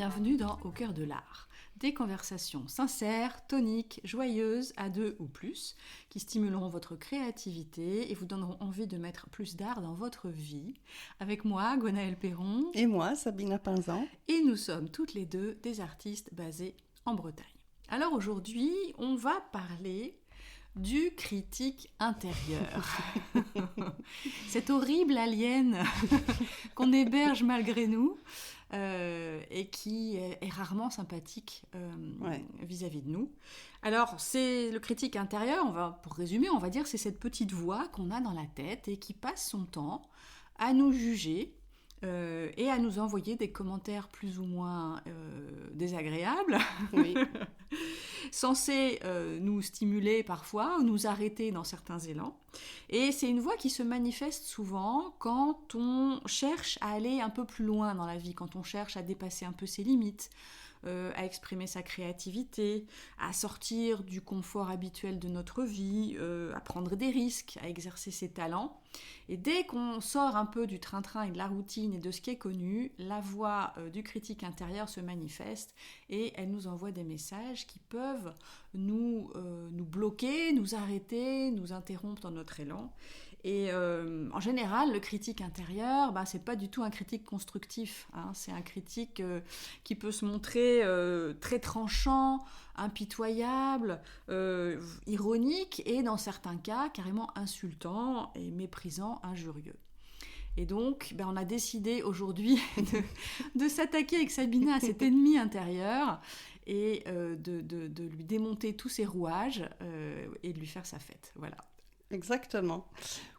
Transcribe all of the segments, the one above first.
bienvenue dans Au cœur de l'art. Des conversations sincères, toniques, joyeuses, à deux ou plus, qui stimuleront votre créativité et vous donneront envie de mettre plus d'art dans votre vie. Avec moi, Gwenaëlle Perron. Et moi, Sabina Pinzan. Et nous sommes toutes les deux des artistes basés en Bretagne. Alors aujourd'hui, on va parler du critique intérieur. Cet horrible alien qu'on héberge malgré nous et qui est rarement sympathique vis-à-vis de nous. Alors, c'est le critique intérieur, pour résumer, on va dire c'est cette petite voix qu'on a dans la tête et qui passe son temps à nous juger et à nous envoyer des commentaires plus ou moins désagréables. Oui. Censé nous stimuler parfois ou nous arrêter dans certains élans. Et c'est une voix qui se manifeste souvent quand on cherche à aller un peu plus loin dans la vie, quand on cherche à dépasser un peu ses limites, à exprimer sa créativité, à sortir du confort habituel de notre vie, à prendre des risques, à exercer ses talents. Et dès qu'on sort un peu du train-train et de la routine et de ce qui est connu, la voix du critique intérieur se manifeste et elle nous envoie des messages qui peuvent nous bloquer, nous arrêter, nous interrompre dans notre élan. Et en général, le critique intérieur, c'est pas du tout un critique constructif. C'est un critique qui peut se montrer très tranchant, impitoyable, ironique et dans certains cas carrément insultant et méprisant, injurieux. Et donc, on a décidé aujourd'hui de s'attaquer avec Sabina à cet ennemi intérieur et de lui démonter tous ses rouages et de lui faire sa fête. Voilà. Exactement.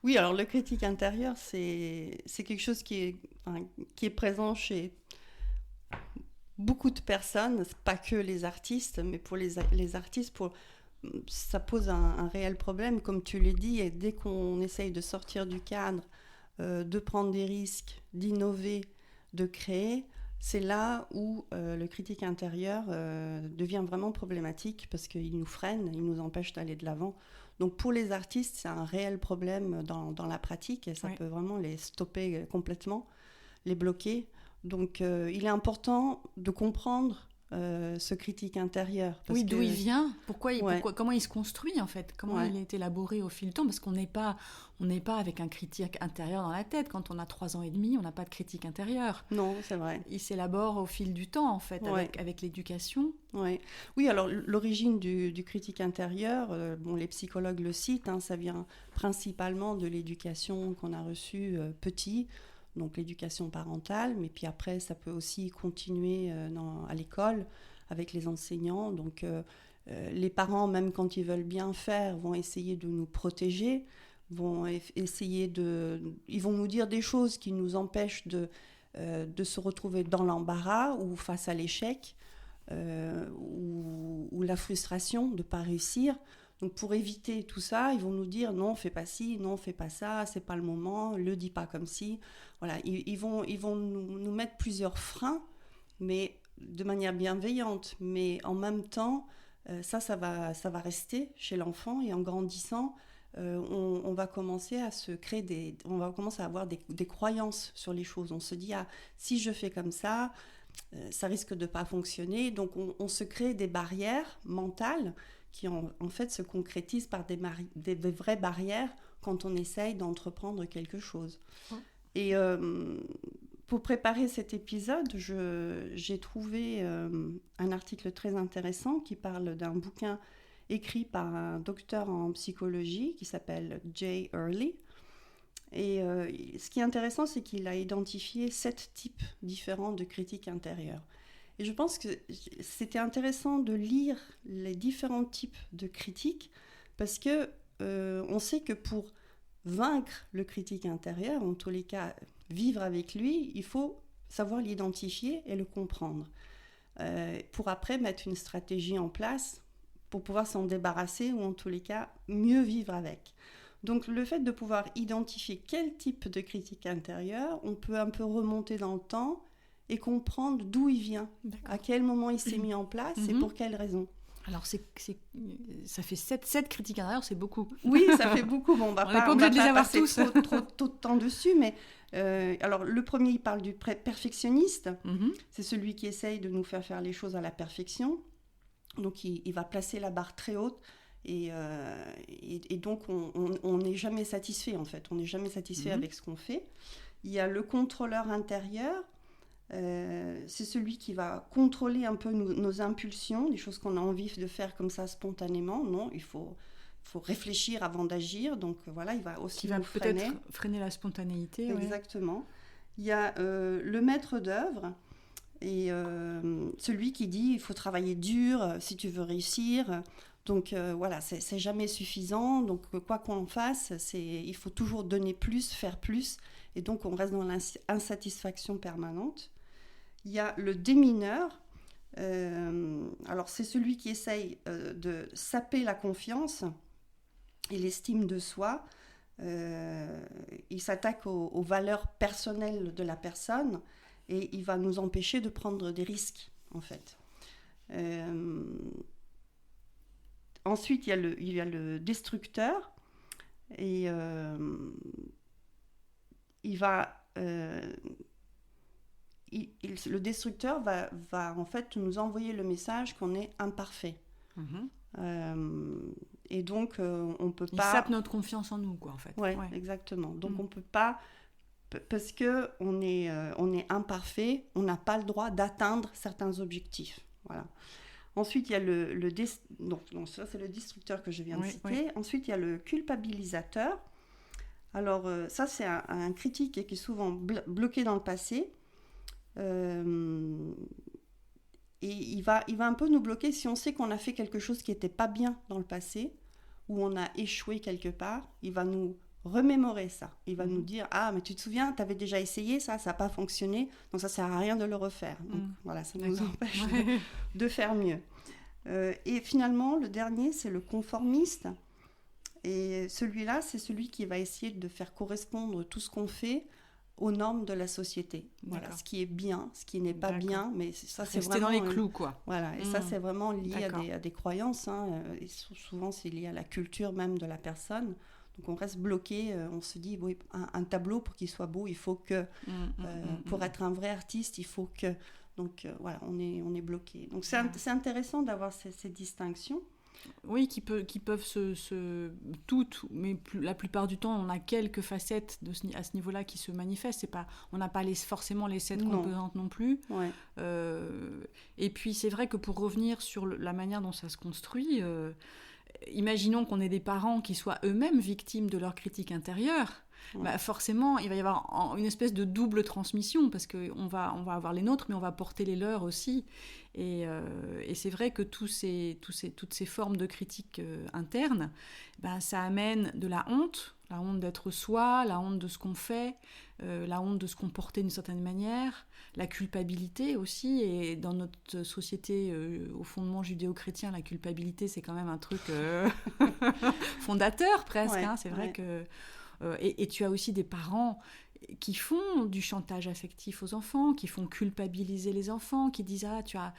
Oui, alors le critique intérieur, c'est quelque chose qui est présent chez beaucoup de personnes, pas que les artistes, mais pour les artistes, ça pose un réel problème, comme tu l'as dit, et dès qu'on essaye de sortir du cadre, de prendre des risques, d'innover, de créer, c'est là où le critique intérieur devient vraiment problématique parce qu'il nous freine, il nous empêche d'aller de l'avant. Donc pour les artistes, c'est un réel problème dans la pratique et ça peut vraiment les stopper complètement, les bloquer. Donc il est important de comprendre ce critique intérieur. D'où il vient, comment il se construit en fait, comment il est élaboré au fil du temps, parce qu'on n'est pas avec un critique intérieur dans la tête. Quand on a 3 ans et demi, on n'a pas de critique intérieur. Non, c'est vrai. Il s'élabore au fil du temps en fait, avec l'éducation. Oui, alors l'origine du critique intérieur, les psychologues le citent, ça vient principalement de l'éducation qu'on a reçue petit. Donc l'éducation parentale, mais puis après ça peut aussi continuer à l'école avec les enseignants. Donc les parents, même quand ils veulent bien faire, vont essayer de nous protéger, ils vont nous dire des choses qui nous empêchent de se retrouver dans l'embarras ou face à l'échec ou la frustration de ne pas réussir. Donc pour éviter tout ça, ils vont nous dire non, fais pas ci, non, fais pas ça, c'est pas le moment, le dis pas comme ci. Voilà, ils vont nous mettre plusieurs freins, mais de manière bienveillante. Mais en même temps, ça va rester chez l'enfant et en grandissant, on va commencer à on va commencer à avoir des croyances sur les choses. On se dit si je fais comme ça risque de pas fonctionner. Donc on se crée des barrières mentales qui en fait se concrétisent par des vraies barrières quand on essaye d'entreprendre quelque chose. Et pour préparer cet épisode, j'ai trouvé un article très intéressant qui parle d'un bouquin écrit par un docteur en psychologie qui s'appelle Jay Earley. Et ce qui est intéressant, c'est qu'il a identifié 7 types différents de critiques intérieures. Et je pense que c'était intéressant de lire les différents types de critiques parce que on sait que pour vaincre le critique intérieur, en tous les cas vivre avec lui, il faut savoir l'identifier et le comprendre pour après mettre une stratégie en place pour pouvoir s'en débarrasser ou en tous les cas mieux vivre avec. Donc le fait de pouvoir identifier quel type de critique intérieure, on peut un peu remonter dans le temps et comprendre d'où il vient, à quel moment il s'est mis en place et pour quelles raisons. Alors, ça fait 7 critiques intérieures, c'est beaucoup. Oui, ça fait beaucoup. Bon, on n'est pas obligé de les avoir tous. Trop de temps dessus, mais Alors, le premier, il parle du perfectionniste. Mhm. C'est celui qui essaye de nous faire les choses à la perfection. Donc, il va placer la barre très haute. Et donc, on n'est jamais satisfait, en fait. On n'est jamais satisfait avec ce qu'on fait. Il y a le contrôleur intérieur. C'est celui qui va contrôler un peu nos impulsions, les choses qu'on a envie de faire comme ça spontanément. Non, il faut réfléchir avant d'agir. Donc voilà, il va aussi nous freiner. Peut-être freiner la spontanéité. Exactement. Ouais. Il y a le maître d'œuvre et celui qui dit il faut travailler dur si tu veux réussir. Donc voilà, c'est jamais suffisant. Donc quoi qu'on fasse, il faut toujours donner plus, faire plus. Et donc on reste dans l'insatisfaction permanente. Il y a le démineur. Alors c'est celui qui essaye de saper la confiance et l'estime de soi. Il s'attaque aux valeurs personnelles de la personne et il va nous empêcher de prendre des risques, en fait. Ensuite, il y a le destructeur et il va... le destructeur va en fait nous envoyer le message qu'on est imparfait. Et donc, on peut pas... Il sape notre confiance en nous, quoi, en fait. Ouais. Exactement. Donc, on peut pas... Parce qu'on est imparfait, on n'a pas le droit d'atteindre certains objectifs. Voilà. Ensuite, il y a donc, ça, c'est le destructeur que je viens de citer. Oui. Ensuite, il y a le culpabilisateur. Alors, ça, c'est un critique qui est souvent bloqué dans le passé. Et il va un peu nous bloquer si on sait qu'on a fait quelque chose qui n'était pas bien dans le passé, ou on a échoué quelque part, il va nous remémorer ça. Il va nous dire « Ah, mais tu te souviens, tu avais déjà essayé ça, ça n'a pas fonctionné, donc ça ne sert à rien de le refaire. » Donc voilà, ça nous empêche de faire mieux. Et finalement, le dernier, c'est le conformiste. Et celui-là, c'est celui qui va essayer de faire correspondre tout ce qu'on fait aux normes de la société. Voilà, ce qui est bien, ce qui n'est pas bien, mais ça, c'est vraiment... Rester dans les clous, quoi. Voilà, et ça, c'est vraiment lié à des croyances, hein, et souvent, c'est lié à la culture même de la personne. Donc, on reste bloqué, on se dit, oui, un tableau, pour qu'il soit beau, il faut que... pour être un vrai artiste, il faut que... Donc, voilà, on est bloqué. Donc, c'est intéressant d'avoir ces distinctions. Oui, qui peuvent toutes, mais la plupart du temps, on a quelques facettes à ce niveau-là qui se manifestent. On n'a pas forcément les 7 composantes non plus. Ouais. Et puis, c'est vrai que pour revenir sur la manière dont ça se construit, imaginons qu'on ait des parents qui soient eux-mêmes victimes de leur critique intérieure. Bah forcément, il va y avoir une espèce de double transmission, parce qu'on va avoir les nôtres, mais on va porter les leurs aussi. Et c'est vrai que toutes ces formes de critique interne, bah, ça amène de la honte d'être soi, la honte de ce qu'on fait, la honte de se comporter d'une certaine manière, la culpabilité aussi. Et dans notre société, au fondement judéo-chrétien, la culpabilité, c'est quand même un truc fondateur presque. Hein. C'est vrai que... Et tu as aussi des parents qui font du chantage affectif aux enfants, qui font culpabiliser les enfants, qui disent « Ah, tu as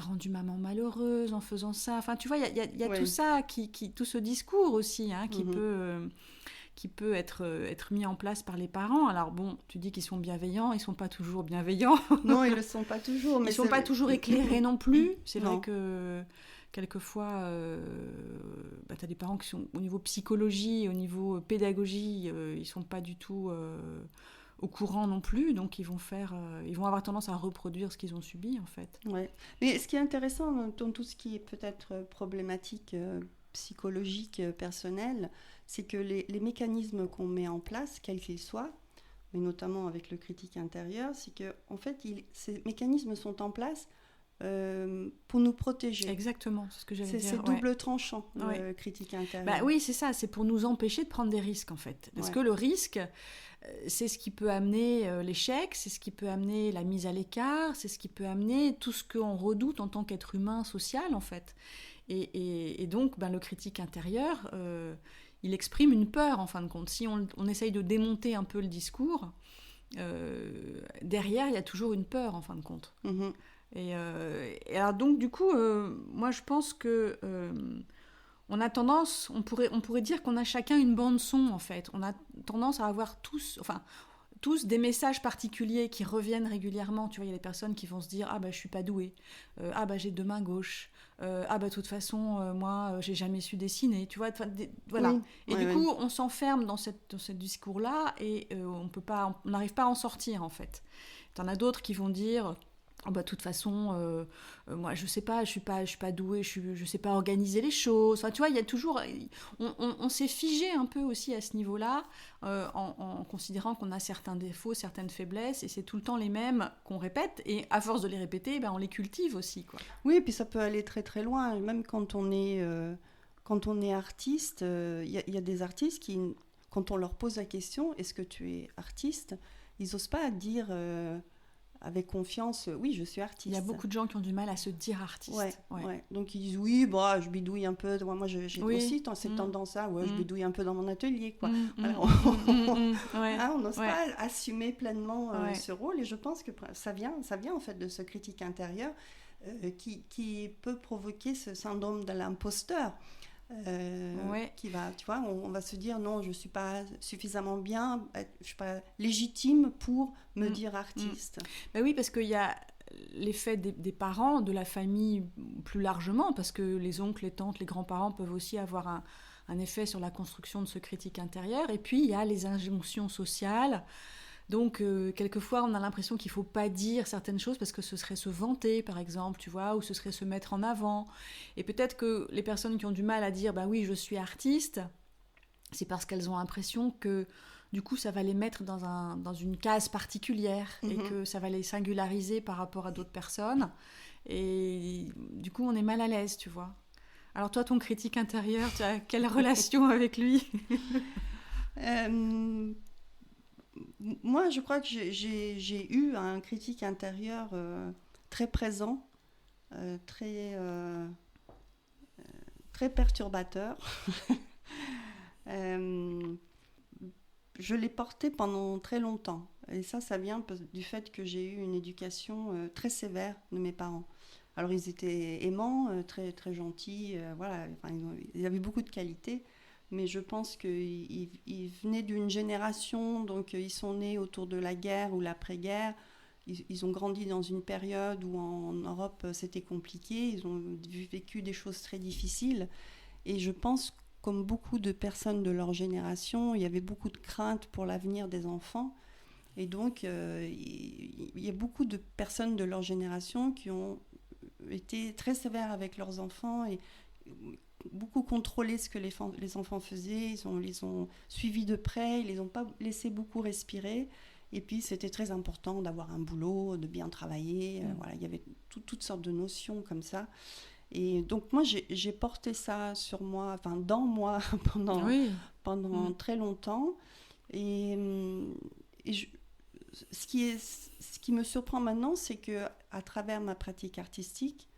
rendu maman malheureuse en faisant ça ». Enfin, tu vois, il y a tout ça, tout ce discours aussi, hein, qui peut être mis en place par les parents. Alors bon, tu dis qu'ils sont bienveillants, ils ne sont pas toujours bienveillants. Non, ils ne le sont pas toujours. Mais ils ne sont pas toujours éclairés non plus. C'est vrai que... Quelquefois, tu as des parents qui sont au niveau psychologie, au niveau pédagogie, ils ne sont pas du tout au courant non plus, donc ils vont avoir tendance à reproduire ce qu'ils ont subi, en fait. Ouais. Mais ce qui est intéressant dans tout ce qui est peut-être problématique psychologique, personnelle, c'est que les mécanismes qu'on met en place, quels qu'ils soient, mais notamment avec le critique intérieur, c'est que en fait, ces mécanismes sont en place pour nous protéger. Exactement, c'est ce que j'allais dire. C'est double tranchant, le critique intérieur. Bah oui, c'est ça, c'est pour nous empêcher de prendre des risques, en fait. Parce que le risque, c'est ce qui peut amener l'échec, c'est ce qui peut amener la mise à l'écart, c'est ce qui peut amener tout ce qu'on redoute en tant qu'être humain social, en fait. Et donc, le critique intérieur, il exprime une peur, en fin de compte. Si on essaye de démonter un peu le discours, derrière, il y a toujours une peur, en fin de compte. Mm-hmm. Et alors donc du coup, moi je pense que on a tendance, on pourrait dire qu'on a chacun une bande son en fait. On a tendance à avoir tous tous des messages particuliers qui reviennent régulièrement. Tu vois, il y a des personnes qui vont se dire « Ah bah je suis pas douée. Ah bah j'ai deux mains gauches. Ah bah de toute façon, moi, j'ai jamais su dessiner. » Tu vois, voilà. Oui, Et oui, du oui. coup, on s'enferme dans ce discours-là et on n'arrive pas à en sortir, en fait. T'en as d'autres qui vont dire... Oh bah, de toute façon, moi je sais pas, je suis pas douée, je sais pas organiser les choses. Enfin, tu vois, il y a toujours, on s'est figé un peu aussi à ce niveau-là, en considérant qu'on a certains défauts, certaines faiblesses, et c'est tout le temps les mêmes qu'on répète, et à force de les répéter, ben on les cultive aussi, quoi. Oui, et puis ça peut aller très très loin. Même quand on est artiste, y a des artistes qui, quand on leur pose la question, est-ce que tu es artiste, ils n'osent pas dire avec confiance, oui, je suis Il y a artiste. beaucoup de gens qui ont du mal à se dire Ouais, artiste. Ouais. ouais. Donc ils disent oui, bah, je bidouille un peu. Moi, j'ai Oui. aussi cette tendance-là. Ouais, je bidouille un peu dans mon atelier, quoi. Voilà. Ouais. Hein, on n'ose Ouais. pas assumer pleinement Ouais. ce rôle. Et je pense que ça vient en fait de ce critique intérieur qui peut provoquer ce syndrome de l'imposteur. Ouais. Qui va, tu vois, on va se dire non, je suis pas suffisamment bien, je suis pas légitime pour me dire artiste. Ben oui, parce qu'il y a l'effet des parents, de la famille plus largement, parce que les oncles, les tantes, les grands-parents peuvent aussi avoir un effet sur la construction de ce critique intérieur. Et puis, il y a les injonctions sociales. Donc, quelquefois, on a l'impression qu'il ne faut pas dire certaines choses parce que ce serait se vanter, par exemple, tu vois, ou ce serait se mettre en avant. Et peut-être que les personnes qui ont du mal à dire, bah oui, je suis artiste, c'est parce qu'elles ont l'impression que, du coup, ça va les mettre dans une case particulière et que ça va les singulariser par rapport à d'autres personnes. Et du coup, on est mal à l'aise, tu vois. Alors toi, ton critique intérieur, tu as quelle relation avec lui? Moi, je crois que j'ai eu un critique intérieur très présent, très, très perturbateur. Je l'ai porté pendant très longtemps. Et ça vient du fait que j'ai eu une éducation très sévère de mes parents. Alors, ils étaient aimants, très, très gentils, voilà, enfin, ils avaient beaucoup de qualités. Mais je pense qu'ils venaient d'une génération, donc ils sont nés autour de la guerre ou l'après-guerre. Ils ont grandi dans une période où en Europe c'était compliqué, ils ont vécu des choses très difficiles. Et je pense, comme beaucoup de personnes de leur génération, il y avait beaucoup de craintes pour l'avenir des enfants. Et donc, il y a beaucoup de personnes de leur génération qui ont été très sévères avec leurs enfants et beaucoup contrôlé ce que les enfants faisaient, ils les ont suivis de près, ils les ont pas laissé beaucoup respirer. Et puis c'était très important d'avoir un boulot, de bien travailler. Voilà, il y avait toutes sortes de notions comme ça. Et donc moi j'ai porté ça sur moi, enfin dans moi pendant très longtemps. Et, ce qui me surprend maintenant, c'est que à travers ma pratique artistique,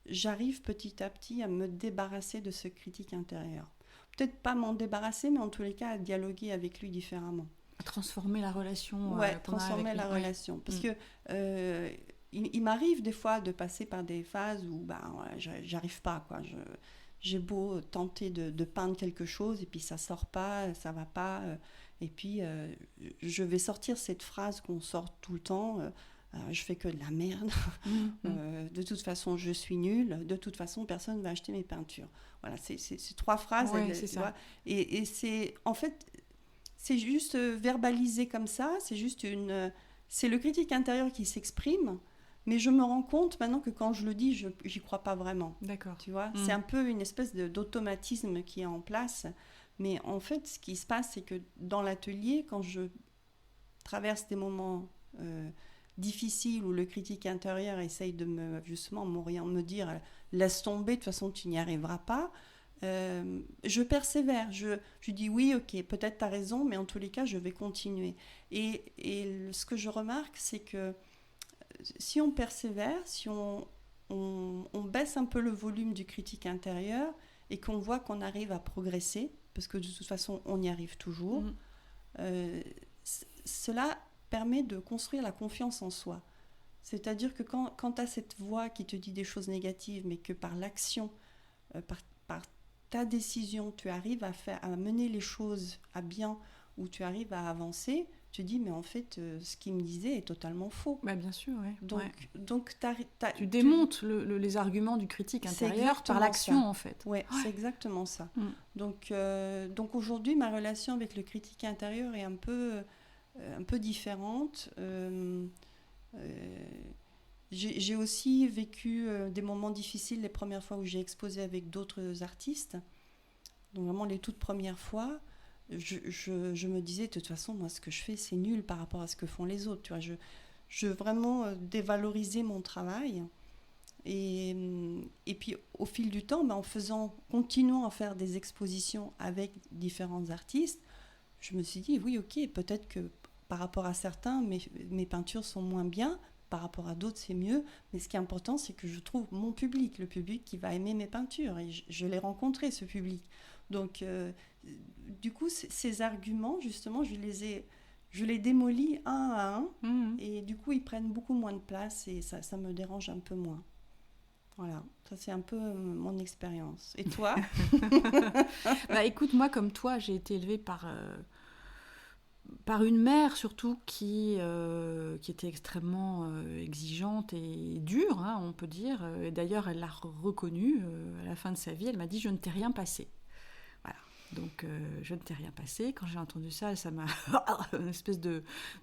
j'arrive petit à petit à me débarrasser de ce critique intérieur. Peut-être pas m'en débarrasser, mais en tous les cas à dialoguer avec lui différemment. À transformer la relation. Ouais, transformer la relation. Parce que il m'arrive des fois de passer par des phases où j'arrive pas, quoi. J'ai beau tenter de peindre quelque chose et puis ça sort pas, ça va pas. Et puis je vais sortir cette phrase qu'on sort tout le temps. Je fais que de la merde. De toute façon, je suis nulle. De toute façon, personne ne va acheter mes peintures. Voilà, c'est trois phrases. Ouais, c'est ça. Vois, et c'est, en fait, c'est juste verbalisé comme ça. C'est le critique intérieur qui s'exprime. Mais je me rends compte maintenant que quand je le dis, j'y crois pas vraiment. D'accord. Tu vois, c'est un peu une espèce d'automatisme qui est en place. Mais en fait, ce qui se passe, c'est que dans l'atelier, quand je traverse des moments difficile où le critique intérieur essaye de me dire laisse tomber, de toute façon tu n'y arriveras pas, je persévère, je dis oui, ok, peut-être tu as raison, mais en tous les cas je vais continuer. Et ce que je remarque, c'est que si on persévère, si on baisse un peu le volume du critique intérieur et qu'on voit qu'on arrive à progresser, parce que de toute façon on y arrive toujours, cela permet de construire la confiance en soi. C'est-à-dire que quand tu as cette voix qui te dit des choses négatives, mais que par l'action, par ta décision, tu arrives à mener les choses à bien, ou tu arrives à avancer, tu dis, mais en fait, ce qu'il me disait est totalement faux. Bah, bien sûr, ouais. Donc tu démontes les arguments du critique intérieur par l'action, ça. en fait. Ouais, c'est exactement ça. Donc aujourd'hui, ma relation avec le critique intérieur est un peu différente. J'ai aussi vécu des moments difficiles les premières fois où j'ai exposé avec d'autres artistes. Donc vraiment les toutes premières fois, je me disais, de toute façon, moi, ce que je fais, c'est nul par rapport à ce que font les autres. Tu vois, je vraiment dévalorisais mon travail. Et puis, au fil du temps, continuant à faire des expositions avec différents artistes, je me suis dit, oui, ok, peut-être que par rapport à certains, mes peintures sont moins bien, par rapport à d'autres, c'est mieux. Mais ce qui est important, c'est que je trouve mon public, le public qui va aimer mes peintures. Et je l'ai rencontré, ce public. Donc, du coup, ces arguments, justement, je les démolis un à un. Et du coup, ils prennent beaucoup moins de place et ça me dérange un peu moins. Voilà, ça c'est un peu mon expérience. Et toi? Bah écoute, moi comme toi, j'ai été élevée par une mère surtout qui était extrêmement exigeante et dure, hein, on peut dire. Et d'ailleurs, elle l'a reconnu à la fin de sa vie. Elle m'a dit « Je ne t'ai rien passé ». Voilà. Donc, je ne t'ai rien passé. Quand j'ai entendu ça, ça m'a... une espèce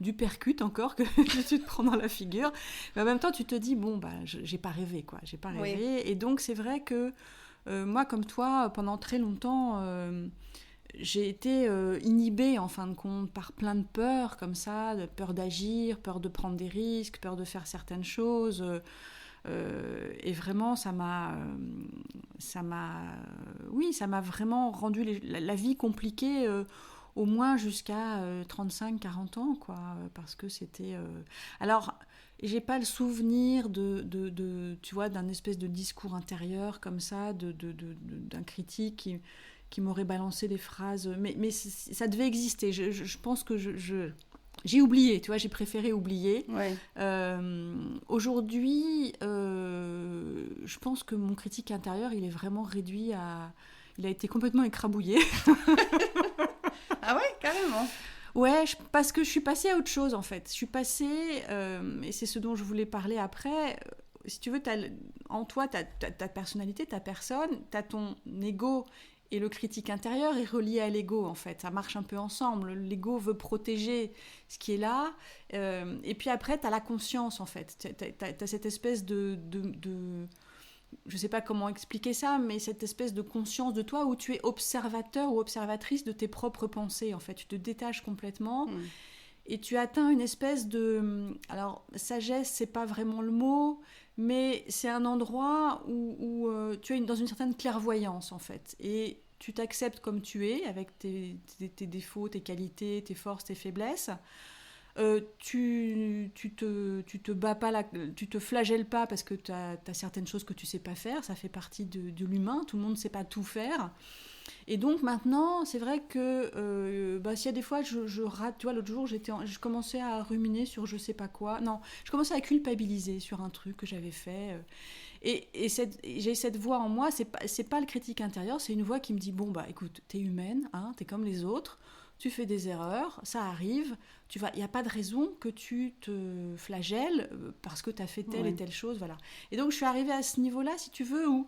d'uppercut encore que tu te prends dans la figure. Mais en même temps, tu te dis, bon, bah, j'ai pas rêvé, quoi. J'ai pas rêvé. Oui. Et donc, c'est vrai que moi, comme toi, pendant très longtemps, j'ai été inhibée, en fin de compte, par plein de peurs, comme ça, de peur d'agir, peur de prendre des risques, peur de faire certaines choses... et vraiment, ça m'a vraiment rendu la vie compliquée, au moins jusqu'à 35-40 ans, quoi, parce que c'était... Alors, j'ai pas le souvenir tu vois, d'un espèce de discours intérieur comme ça, d'un critique qui m'aurait balancé des phrases, mais ça devait exister. Je pense que j'ai oublié, tu vois, j'ai préféré oublier. Ouais. Aujourd'hui, je pense que mon critique intérieur, il est vraiment réduit à... Il a été complètement écrabouillé. Ah ouais, carrément. Ouais, parce que je suis passée à autre chose, en fait. Je suis passée, et c'est ce dont je voulais parler après, si tu veux, en toi, t'as ta personnalité, ta personne, t'as ton ego... Et le critique intérieur est relié à l'ego, en fait. Ça marche un peu ensemble. L'ego veut protéger ce qui est là. Et puis après, tu as la conscience, en fait. Tu as cette espèce de... Je ne sais pas comment expliquer ça, mais cette espèce de conscience de toi où tu es observateur ou observatrice de tes propres pensées, en fait. Tu te détaches complètement. Et tu atteins une espèce de... Alors, sagesse, c'est pas vraiment le mot, mais c'est un endroit où tu es dans une certaine clairvoyance, en fait. Et tu t'acceptes comme tu es, avec tes défauts, tes qualités, tes forces, tes faiblesses. Tu te bats pas, tu te flagelles pas parce que tu as certaines choses que tu sais pas faire. Ça fait partie de l'humain. Tout le monde ne sait pas tout faire. Et donc maintenant, c'est vrai que s'il y a des fois, je rate. Tu vois, l'autre jour, je commençais à ruminer sur je sais pas quoi. Non, je commençais à culpabiliser sur un truc que j'avais fait. Et j'ai cette voix en moi, c'est pas le critique intérieur, c'est une voix qui me dit, bon, bah écoute, t'es humaine, hein, t'es comme les autres, tu fais des erreurs, ça arrive, il n'y a pas de raison que tu te flagelles parce que t'as fait telle et telle chose, voilà. Et donc je suis arrivée à ce niveau-là, si tu veux, où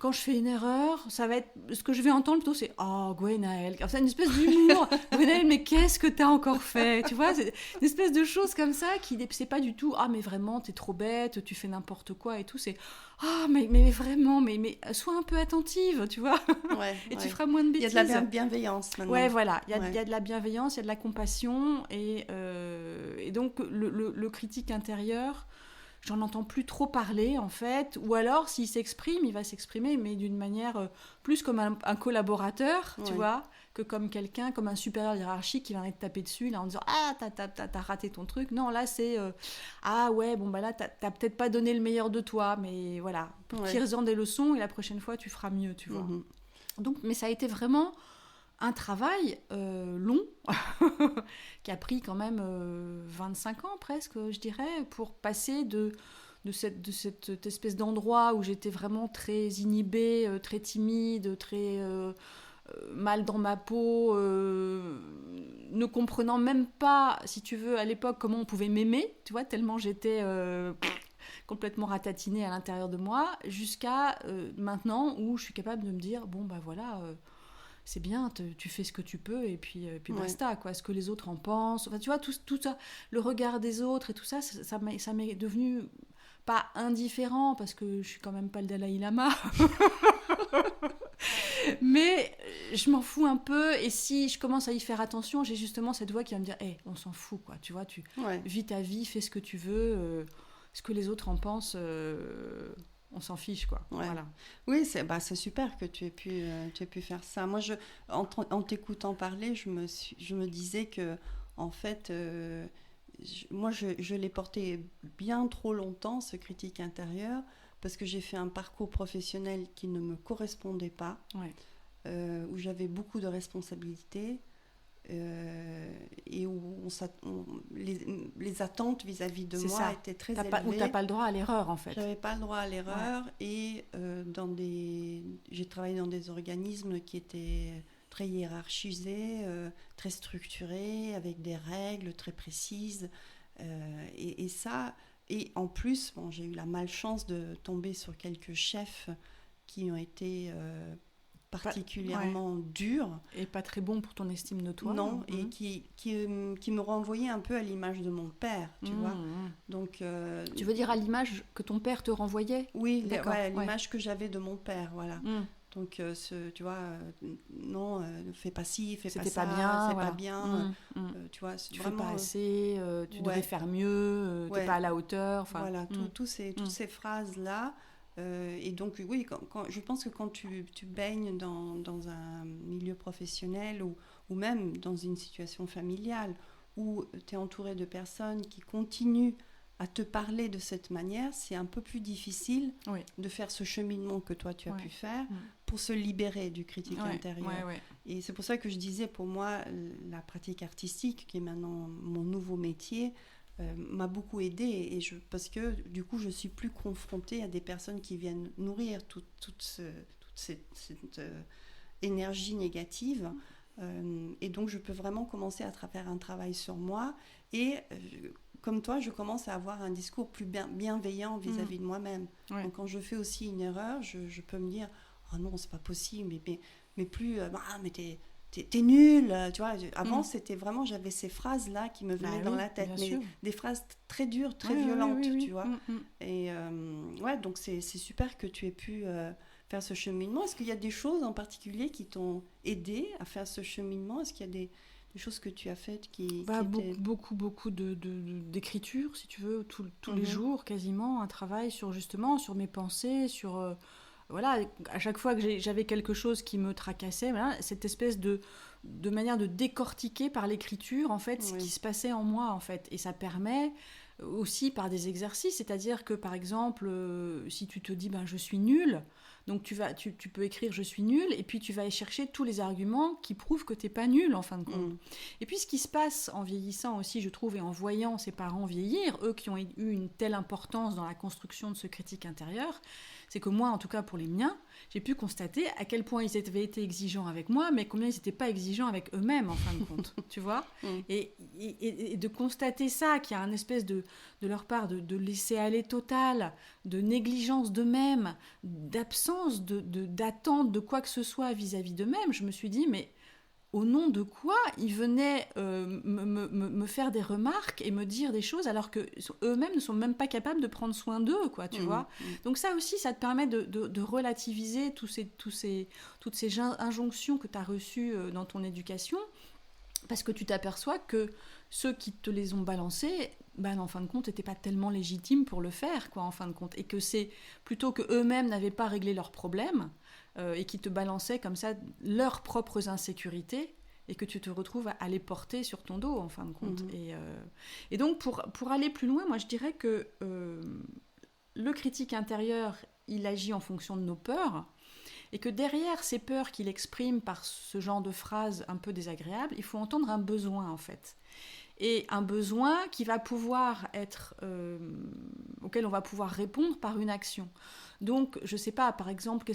quand je fais une erreur, ça va être... Ce que je vais entendre plutôt, c'est « Oh, Gwenaëlle !» C'est une espèce d'humour. « Gwenaëlle, mais qu'est-ce que t'as encore fait ?» Tu vois, c'est une espèce de chose comme ça qui... C'est pas du tout « Ah, mais vraiment, t'es trop bête, tu fais n'importe quoi » et tout. C'est « Ah, mais vraiment, mais sois un peu attentive, tu vois. Ouais, » Et tu feras moins de bêtises. Il y a de la bienveillance maintenant. Ouais, voilà. Il y a de la bienveillance, il y a de la compassion. Et donc, le critique intérieur... J'en entends plus trop parler, en fait. Ou alors, s'il s'exprime, il va s'exprimer, mais d'une manière plus comme un collaborateur, tu vois, que comme quelqu'un, comme un supérieur hiérarchique qui vient te taper dessus, là, en disant « Ah, t'as raté ton truc ». Non, là, c'est « Ah ouais, bon, bah là, t'as peut-être pas donné le meilleur de toi, mais voilà, tire-en des leçons et la prochaine fois, tu feras mieux, tu vois. Donc, mais ça a été vraiment... un travail long, qui a pris quand même 25 ans presque, je dirais, pour passer de cette espèce d'endroit où j'étais vraiment très inhibée, très timide, très mal dans ma peau, ne comprenant même pas, si tu veux, à l'époque, comment on pouvait m'aimer, tu vois, tellement j'étais complètement ratatinée à l'intérieur de moi, jusqu'à maintenant où je suis capable de me dire, bon, bah voilà, c'est bien, tu fais ce que tu peux, et puis basta, quoi. Ce que les autres en pensent, enfin, tu vois, tout ça, le regard des autres et tout ça, ça m'est devenu pas indifférent, parce que je suis quand même pas le Dalai Lama, mais je m'en fous un peu, et si je commence à y faire attention, j'ai justement cette voix qui va me dire hey, on s'en fout, quoi, tu vois, tu vis ta vie, fais ce que tu veux, ce que les autres en pensent, on s'en fiche, quoi. Voilà. Oui, c'est super que tu aies pu faire ça. Moi, en t'écoutant parler, je me disais que, en fait, moi, je l'ai porté bien trop longtemps, ce critique intérieur, parce que j'ai fait un parcours professionnel qui ne me correspondait pas, où j'avais beaucoup de responsabilités, et où les attentes vis-à-vis de moi étaient très élevées. Où tu n'as pas le droit à l'erreur, en fait. Je n'avais pas le droit à l'erreur, et j'ai travaillé dans des organismes qui étaient très hiérarchisés, très structurés, avec des règles très précises. Et ça, et en plus, j'ai eu la malchance de tomber sur quelques chefs qui ont été particulièrement durs. Et pas très bons pour ton estime de toi. Non, et qui me renvoyaient un peu à l'image de mon père, tu vois. Donc, tu veux dire à l'image que ton père te renvoyait ? Oui, l'image que j'avais de mon père, voilà. Donc, tu vois, non, fais pas ci, fais pas ça, c'est pas bien. Tu vois, tu fais pas assez, tu devrais faire mieux, t'es pas à la hauteur. Voilà, toutes ces phrases-là. Et donc, oui, je pense que quand tu baignes dans un milieu professionnel ou même dans une situation familiale où tu es entouré de personnes qui continuent à te parler de cette manière, c'est un peu plus difficile de faire ce cheminement que toi tu as pu faire pour se libérer du critique intérieur. Et c'est pour ça que je disais, pour moi, la pratique artistique, qui est maintenant mon nouveau métier, m'a beaucoup aidée, parce que du coup je suis plus confrontée à des personnes qui viennent nourrir toute cette énergie négative, et donc je peux vraiment commencer à faire un travail sur moi, et comme toi, je commence à avoir un discours plus bienveillant vis-à-vis de moi-même. Donc quand je fais aussi une erreur, je peux me dire oh non, c'est pas possible, mais plus mais t'es nul, tu vois. Avant, c'était vraiment, j'avais ces phrases-là qui me venaient dans la tête, mais des phrases très dures, très violentes, tu vois. Et donc c'est super que tu aies pu faire ce cheminement. Est-ce qu'il y a des choses en particulier qui t'ont aidé à faire ce cheminement ? Est-ce qu'il y a des choses que tu as faites qui étaient... Beaucoup d'écriture, si tu veux, tous les jours, quasiment, un travail sur mes pensées, sur... voilà, à chaque fois que j'avais quelque chose qui me tracassait, voilà, cette espèce de manière de décortiquer par l'écriture, en fait, ce qui se passait en moi, en fait. Et ça permet aussi par des exercices, c'est-à-dire que, par exemple, si tu te dis, je suis nulle, donc tu peux écrire « je suis nulle » et puis tu vas aller chercher tous les arguments qui prouvent que t'es pas nulle, en fin de compte. Et puis, ce qui se passe en vieillissant aussi, je trouve, et en voyant ses parents vieillir, eux qui ont eu une telle importance dans la construction de ce critique intérieur, c'est que moi, en tout cas pour les miens, j'ai pu constater à quel point ils avaient été exigeants avec moi, mais combien ils n'étaient pas exigeants avec eux-mêmes, en fin de compte, tu vois. Et de constater ça, qu'il y a une espèce de leur part de laisser aller total, de négligence d'eux-mêmes, d'absence d'attente de quoi que ce soit vis-à-vis d'eux-mêmes, je me suis dit, mais au nom de quoi ils venaient me faire des remarques et me dire des choses alors qu'eux-mêmes ne sont même pas capables de prendre soin d'eux, quoi, tu vois. Donc ça aussi, ça te permet de relativiser toutes ces injonctions que tu as reçues dans ton éducation, parce que tu t'aperçois que ceux qui te les ont balancés, en fin de compte, n'étaient pas tellement légitimes pour le faire, quoi, en fin de compte. Et que c'est plutôt qu'eux-mêmes n'avaient pas réglé leurs problèmes, et qui te balançaient comme ça leurs propres insécurités, et que tu te retrouves à les porter sur ton dos, en fin de compte. Et donc, pour aller plus loin, moi, je dirais que le critique intérieur, il agit en fonction de nos peurs, et que derrière ces peurs qu'il exprime par ce genre de phrases un peu désagréables, il faut entendre un besoin, en fait. Et un besoin qui va pouvoir être, auquel on va pouvoir répondre par une action. Donc, je ne sais pas, par exemple,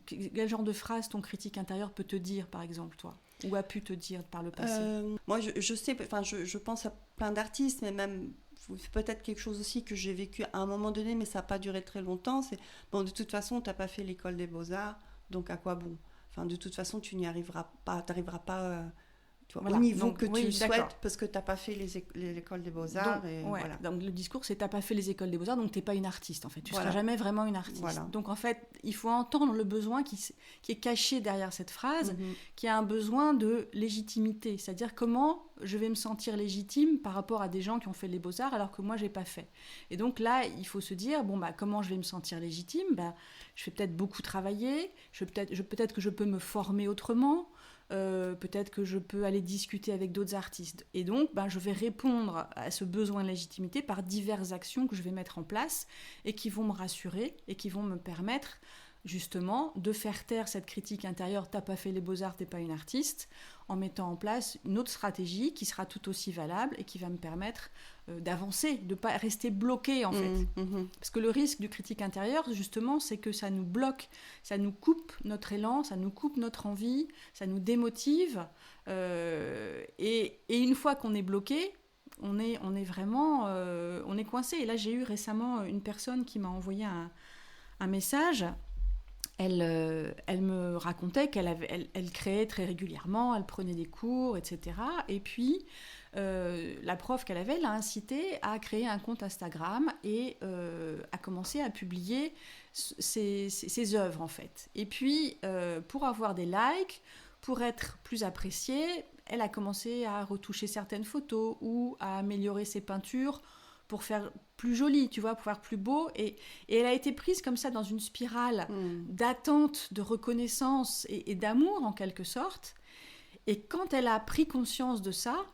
quel genre de phrase ton critique intérieur peut te dire, par exemple, toi ? ou a pu te dire par le passé? Moi, je sais, enfin, je pense à plein d'artistes, mais même peut-être quelque chose aussi que j'ai vécu à un moment donné, mais ça n'a pas duré très longtemps. C'est bon, de toute façon, tu n'as pas fait l'école des beaux-arts, donc à quoi bon? Enfin, de toute façon, tu n'y arriveras pas, tu n'arriveras pas tu vois, Voilà. au niveau Donc, que tu le d'accord. souhaites, parce que tu n'as pas fait l'école des beaux-arts. Donc, Et ouais. voilà. Donc le discours, c'est t'as pas fait les écoles des beaux-arts, donc t'es pas une artiste en fait. Tu Voilà. seras jamais vraiment une artiste. Voilà. Donc en fait, il faut entendre le besoin qui est caché derrière cette phrase, Mhm. qui a un besoin de légitimité. C'est-à-dire comment je vais me sentir légitime par rapport à des gens qui ont fait les beaux-arts alors que moi j'ai pas fait. Et donc là, il faut se dire bon bah comment je vais me sentir légitime? Bah, je vais peut-être beaucoup travailler. Peut-être que je peux me former autrement. Peut-être que je peux aller discuter avec d'autres artistes. Et donc, je vais répondre à ce besoin de légitimité par diverses actions que je vais mettre en place et qui vont me rassurer et qui vont me permettre justement de faire taire cette critique intérieure « t'as pas fait les beaux-arts, t'es pas une artiste », en mettant en place une autre stratégie qui sera tout aussi valable et qui va me permettre d'avancer, de ne pas rester bloqué en fait. Parce que le risque du critique intérieur, justement, c'est que ça nous bloque, ça nous coupe notre élan, ça nous coupe notre envie, ça nous démotive. Et une fois qu'on est bloqué, on est vraiment on est coincé. Et là, j'ai eu récemment une personne qui m'a envoyé un message. Elle me racontait qu'elle créait très régulièrement, elle prenait des cours, etc. Et puis, la prof qu'elle avait l'a incitée à créer un compte Instagram et à commencer à publier ses œuvres, en fait. Et puis, pour avoir des likes, pour être plus appréciée, elle a commencé à retoucher certaines photos ou à améliorer ses peintures pour faire plus joli, tu vois, pour faire plus beau. Et elle a été prise comme ça dans une spirale d'attente, de reconnaissance et d'amour, en quelque sorte. Et quand elle a pris conscience de ça,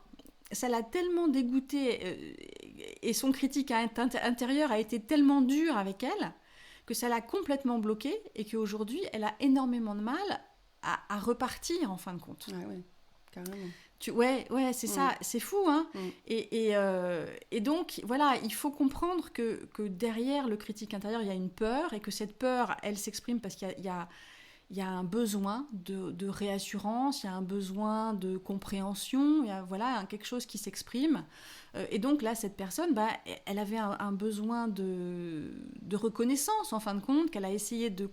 ça l'a tellement dégoûtée et son critique intérieur a été tellement dur avec elle que ça l'a complètement bloquée et qu'aujourd'hui, elle a énormément de mal à repartir, en fin de compte. Ah oui, carrément. Ouais, c'est ça, c'est fou, hein. Et donc, voilà, il faut comprendre que derrière le critique intérieur, il y a une peur, et que cette peur, elle s'exprime parce qu'il y a un besoin de réassurance, il y a un besoin de compréhension, il y a quelque chose qui s'exprime. Et donc là, cette personne, elle avait un besoin de reconnaissance, en fin de compte, qu'elle a essayé de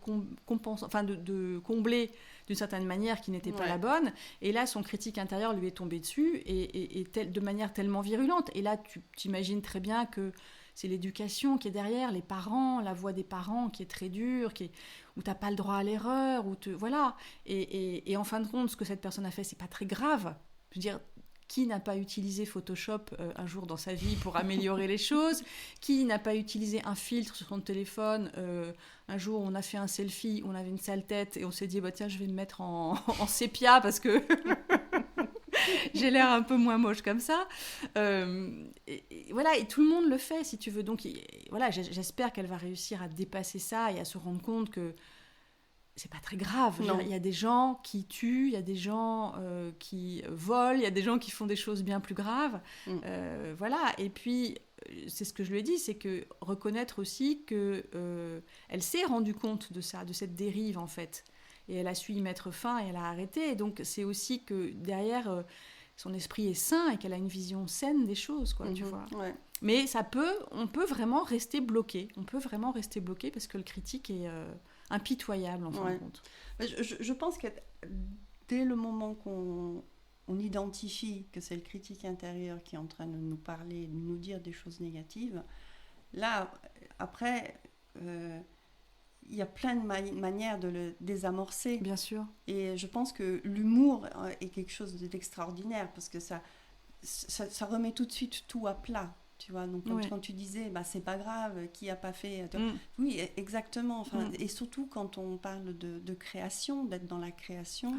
combler d'une certaine manière qui n'était pas la bonne. Et là, son critique intérieur lui est tombé dessus et de manière tellement virulente. Et là, tu t'imagines très bien que c'est l'éducation qui est derrière, les parents, la voix des parents qui est très dure, où tu n'as pas le droit à l'erreur, voilà. Et en fin de compte, ce que cette personne a fait, c'est pas très grave. Je veux dire, qui n'a pas utilisé Photoshop un jour dans sa vie pour améliorer les choses? Qui n'a pas utilisé un filtre sur son téléphone? Un jour, on a fait un selfie, on avait une sale tête et on s'est dit, tiens, je vais me mettre en sépia parce que j'ai l'air un peu moins moche comme ça. Et tout le monde le fait, si tu veux. Donc, j'espère qu'elle va réussir à dépasser ça et à se rendre compte que c'est pas très grave. Il y a des gens qui tuent, il y a des gens qui volent, il y a des gens qui font des choses bien plus graves. Et puis, c'est ce que je lui ai dit, c'est que reconnaître aussi qu'elle s'est rendue compte de ça, de cette dérive, en fait. Et elle a su y mettre fin et elle a arrêté. Et donc, c'est aussi que derrière, son esprit est sain et qu'elle a une vision saine des choses, quoi, tu vois. Ouais. Mais on peut vraiment rester bloqué. On peut vraiment rester bloqué parce que le critique est impitoyable, en fin de compte. Je pense que dès le moment qu'on identifie que c'est le critique intérieur qui est en train de nous parler, de nous dire des choses négatives, là, après, il y a plein de manières de le désamorcer. Bien sûr. Et je pense que l'humour est quelque chose d'extraordinaire parce que ça remet tout de suite tout à plat. Tu vois, donc quand tu disais, c'est pas grave, qui a pas fait... Oui, exactement. Enfin, et surtout quand on parle de création, d'être dans la création,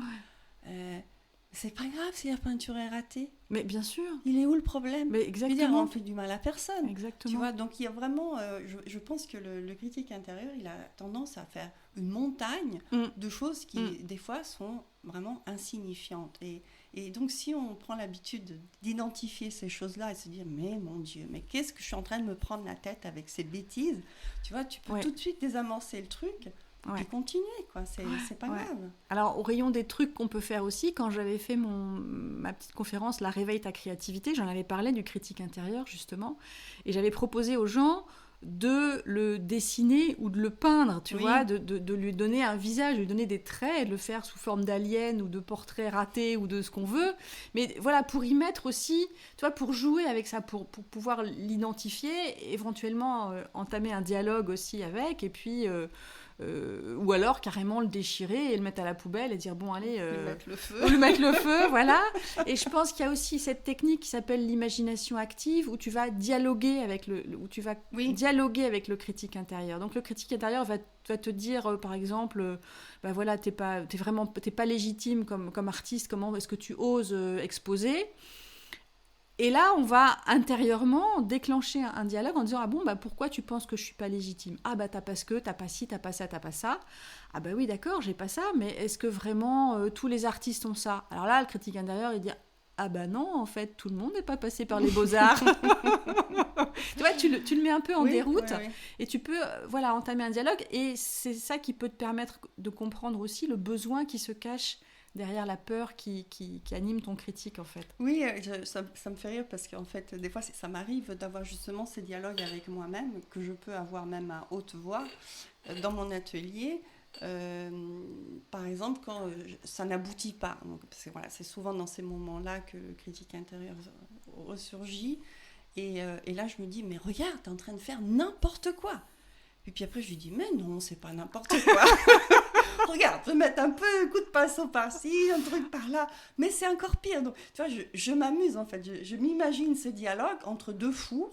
c'est pas grave si la peinture est ratée. Mais bien sûr. Il est où le problème? Mais exactement. Je veux dire, on fait du mal à personne. Exactement. Tu vois, donc il y a vraiment... je pense que le critique intérieur, il a tendance à faire une montagne de choses qui, des fois, sont vraiment insignifiantes. Et donc, si on prend l'habitude d'identifier ces choses-là et se dire, mais mon Dieu, mais qu'est-ce que je suis en train de me prendre la tête avec ces bêtises? Tu vois, tu peux tout de suite désamorcer le truc puis continuer, quoi. C'est pas grave. Alors, au rayon des trucs qu'on peut faire aussi, quand j'avais fait ma petite conférence, La Réveille ta créativité, j'en avais parlé du critique intérieur, justement, et j'avais proposé aux gens de le dessiner ou de le peindre, tu vois, de lui donner un visage, de lui donner des traits, de le faire sous forme d'alien ou de portrait raté ou de ce qu'on veut. Mais voilà, pour y mettre aussi, tu vois, pour jouer avec ça, pour pouvoir l'identifier, éventuellement entamer un dialogue aussi avec, et puis... ou alors carrément le déchirer et le mettre à la poubelle et dire bon allez lui mettre le feu voilà. Et je pense qu'il y a aussi cette technique qui s'appelle l'imagination active où tu vas dialoguer avec dialoguer avec le critique intérieur. Donc le critique intérieur va te dire par exemple bah voilà, t'es pas légitime comme artiste, comment est-ce que tu oses exposer. Et là, on va intérieurement déclencher un dialogue en disant « Ah bon, bah pourquoi tu penses que je suis pas légitime ? Ah bah t'as pas ci, t'as pas ça, t'as pas ça. Ah bah oui, d'accord, j'ai pas ça, mais est-ce que vraiment tous les artistes ont ça ?» Alors là, le critique intérieur, il dit « Ah bah non, en fait, tout le monde n'est pas passé par les beaux-arts. » Tu vois, tu le mets un peu en déroute et tu peux entamer un dialogue. Et c'est ça qui peut te permettre de comprendre aussi le besoin qui se cache derrière la peur qui anime ton critique, en fait. Oui, ça me fait rire parce qu'en fait, des fois, ça m'arrive d'avoir justement ces dialogues avec moi-même, que je peux avoir même à haute voix dans mon atelier. Par exemple, quand ça n'aboutit pas. Donc, c'est souvent dans ces moments-là que le critique intérieur ressurgit. Et là, je me dis, mais regarde, t'es en train de faire n'importe quoi. Et puis après, je lui dis, mais non, c'est pas n'importe quoi. Regarde, je vais mettre un peu un coup de pinceau par-ci, un truc par-là. Mais c'est encore pire. Donc, tu vois, je m'amuse, en fait. Je m'imagine ce dialogue entre deux fous.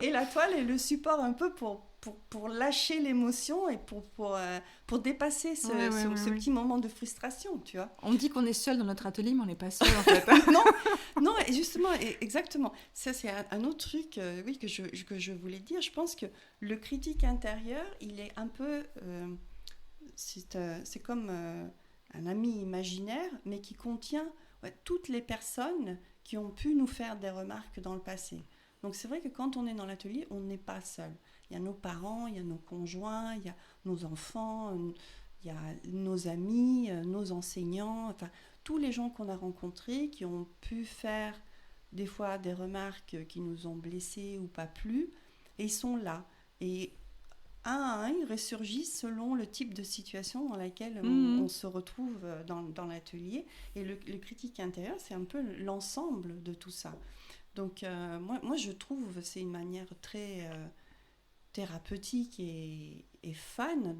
Et la toile est le support un peu pour lâcher l'émotion et pour dépasser ce petit moment de frustration, tu vois. On dit qu'on est seul dans notre atelier, mais on n'est pas seul, en fait. non, et justement, exactement. Ça, c'est un autre truc que je voulais dire. Je pense que le critique intérieur, il est un peu... c'est comme un ami imaginaire, mais qui contient toutes les personnes qui ont pu nous faire des remarques dans le passé. Donc c'est vrai que quand on est dans l'atelier, on n'est pas seul. Il y a nos parents, il y a nos conjoints, il y a nos enfants, il y a nos amis, nos enseignants, enfin tous les gens qu'on a rencontrés qui ont pu faire des fois des remarques qui nous ont blessés ou pas plu, et ils sont là. Et un à un, ils ressurgissent selon le type de situation dans laquelle on se retrouve dans l'atelier. Et le critique intérieur, c'est un peu l'ensemble de tout ça. Donc moi, je trouve que c'est une manière très thérapeutique et fun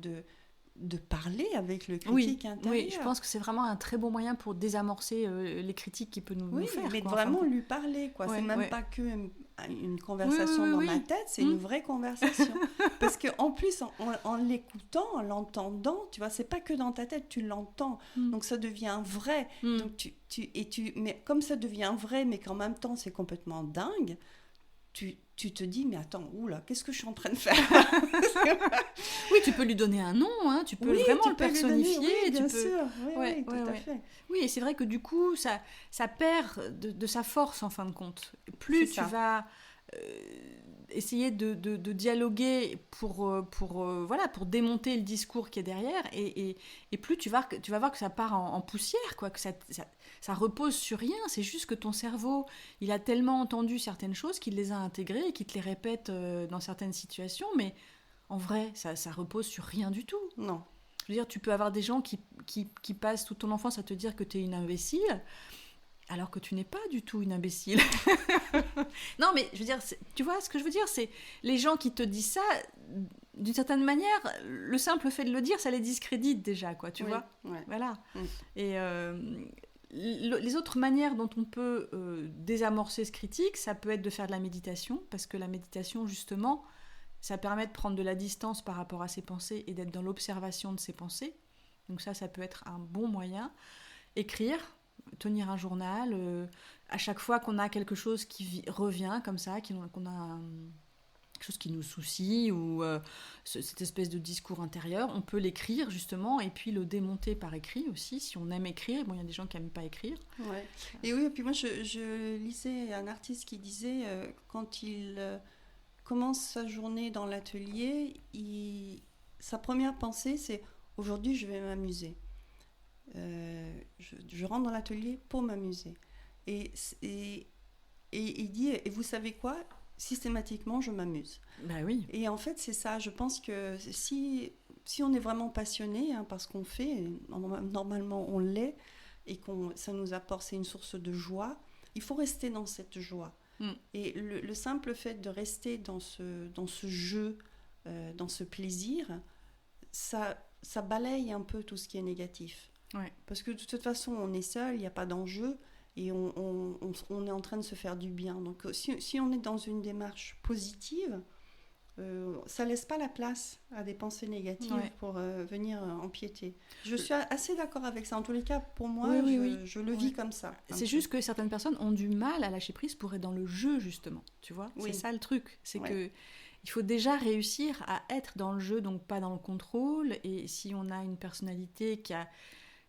de parler avec le critique intérieur. Oui, je pense que c'est vraiment un très bon moyen pour désamorcer les critiques qu'il peut nous faire. Mais vraiment lui parler, quoi. C'est même pas que une conversation dans ma tête, c'est une vraie conversation. Parce qu'en plus, en l'écoutant, en l'entendant, tu vois, c'est pas que dans ta tête, tu l'entends. Donc ça devient vrai. Donc mais comme ça devient vrai, mais qu'en même temps, c'est complètement dingue, tu te dis, mais attends, oula, qu'est-ce que je suis en train de faire? Oui, tu peux lui donner un nom, hein, tu peux vraiment le personnifier. Oui, bien sûr. Oui, tout à fait. Oui, et c'est vrai que du coup, ça perd de sa force, en fin de compte. Plus tu vas essayer de dialoguer pour démonter le discours qui est derrière, et plus tu vas voir que ça part en poussière, quoi, que ça repose sur rien. C'est juste que ton cerveau, il a tellement entendu certaines choses qu'il les a intégrées et qu'il te les répète dans certaines situations, mais en vrai, ça repose sur rien du tout. Non. Je veux dire, tu peux avoir des gens qui passent toute ton enfance à te dire que tu es une imbécile, alors que tu n'es pas du tout une imbécile. Non, mais je veux dire, tu vois, ce que je veux dire, c'est les gens qui te disent ça, d'une certaine manière, le simple fait de le dire, ça les discrédite déjà, quoi, tu vois. Voilà. Et les autres manières dont on peut désamorcer ce critique, ça peut être de faire de la méditation, parce que la méditation, justement, ça permet de prendre de la distance par rapport à ses pensées et d'être dans l'observation de ses pensées. Donc ça peut être un bon moyen. Écrire, tenir un journal, à chaque fois qu'on a quelque chose qui revient comme ça, qu'on a quelque chose qui nous soucie, ou cette espèce de discours intérieur, on peut l'écrire justement, et puis le démonter par écrit aussi, si on aime écrire. Bon, il y a des gens qui n'aiment pas écrire. Ouais. Et oui, et puis moi je lisais un artiste qui disait quand il commence sa journée dans l'atelier, sa première pensée, c'est aujourd'hui, je vais m'amuser. Je rentre dans l'atelier pour m'amuser. Et il dit, et vous savez quoi ? Systématiquement, je m'amuse. Bah oui. Et en fait, c'est ça. Je pense que si on est vraiment passionné par ce qu'on fait, normalement on l'est, et ça nous apporte, c'est une source de joie, il faut rester dans cette joie. Et le simple fait de rester dans ce jeu, dans ce plaisir, ça balaye un peu tout ce qui est négatif. Ouais. Parce que de toute façon, on est seul, il n'y a pas d'enjeu, et on est en train de se faire du bien. Donc si on est dans une démarche positive, ça laisse pas la place à des pensées négatives pour venir empiéter. Je suis assez d'accord avec ça. En tous les cas, pour moi, je le vis comme ça. C'est juste que certaines personnes ont du mal à lâcher prise pour être dans le jeu, justement. Tu vois, c'est ça le truc. C'est que il faut déjà réussir à être dans le jeu, donc pas dans le contrôle. Et si on a une personnalité qui a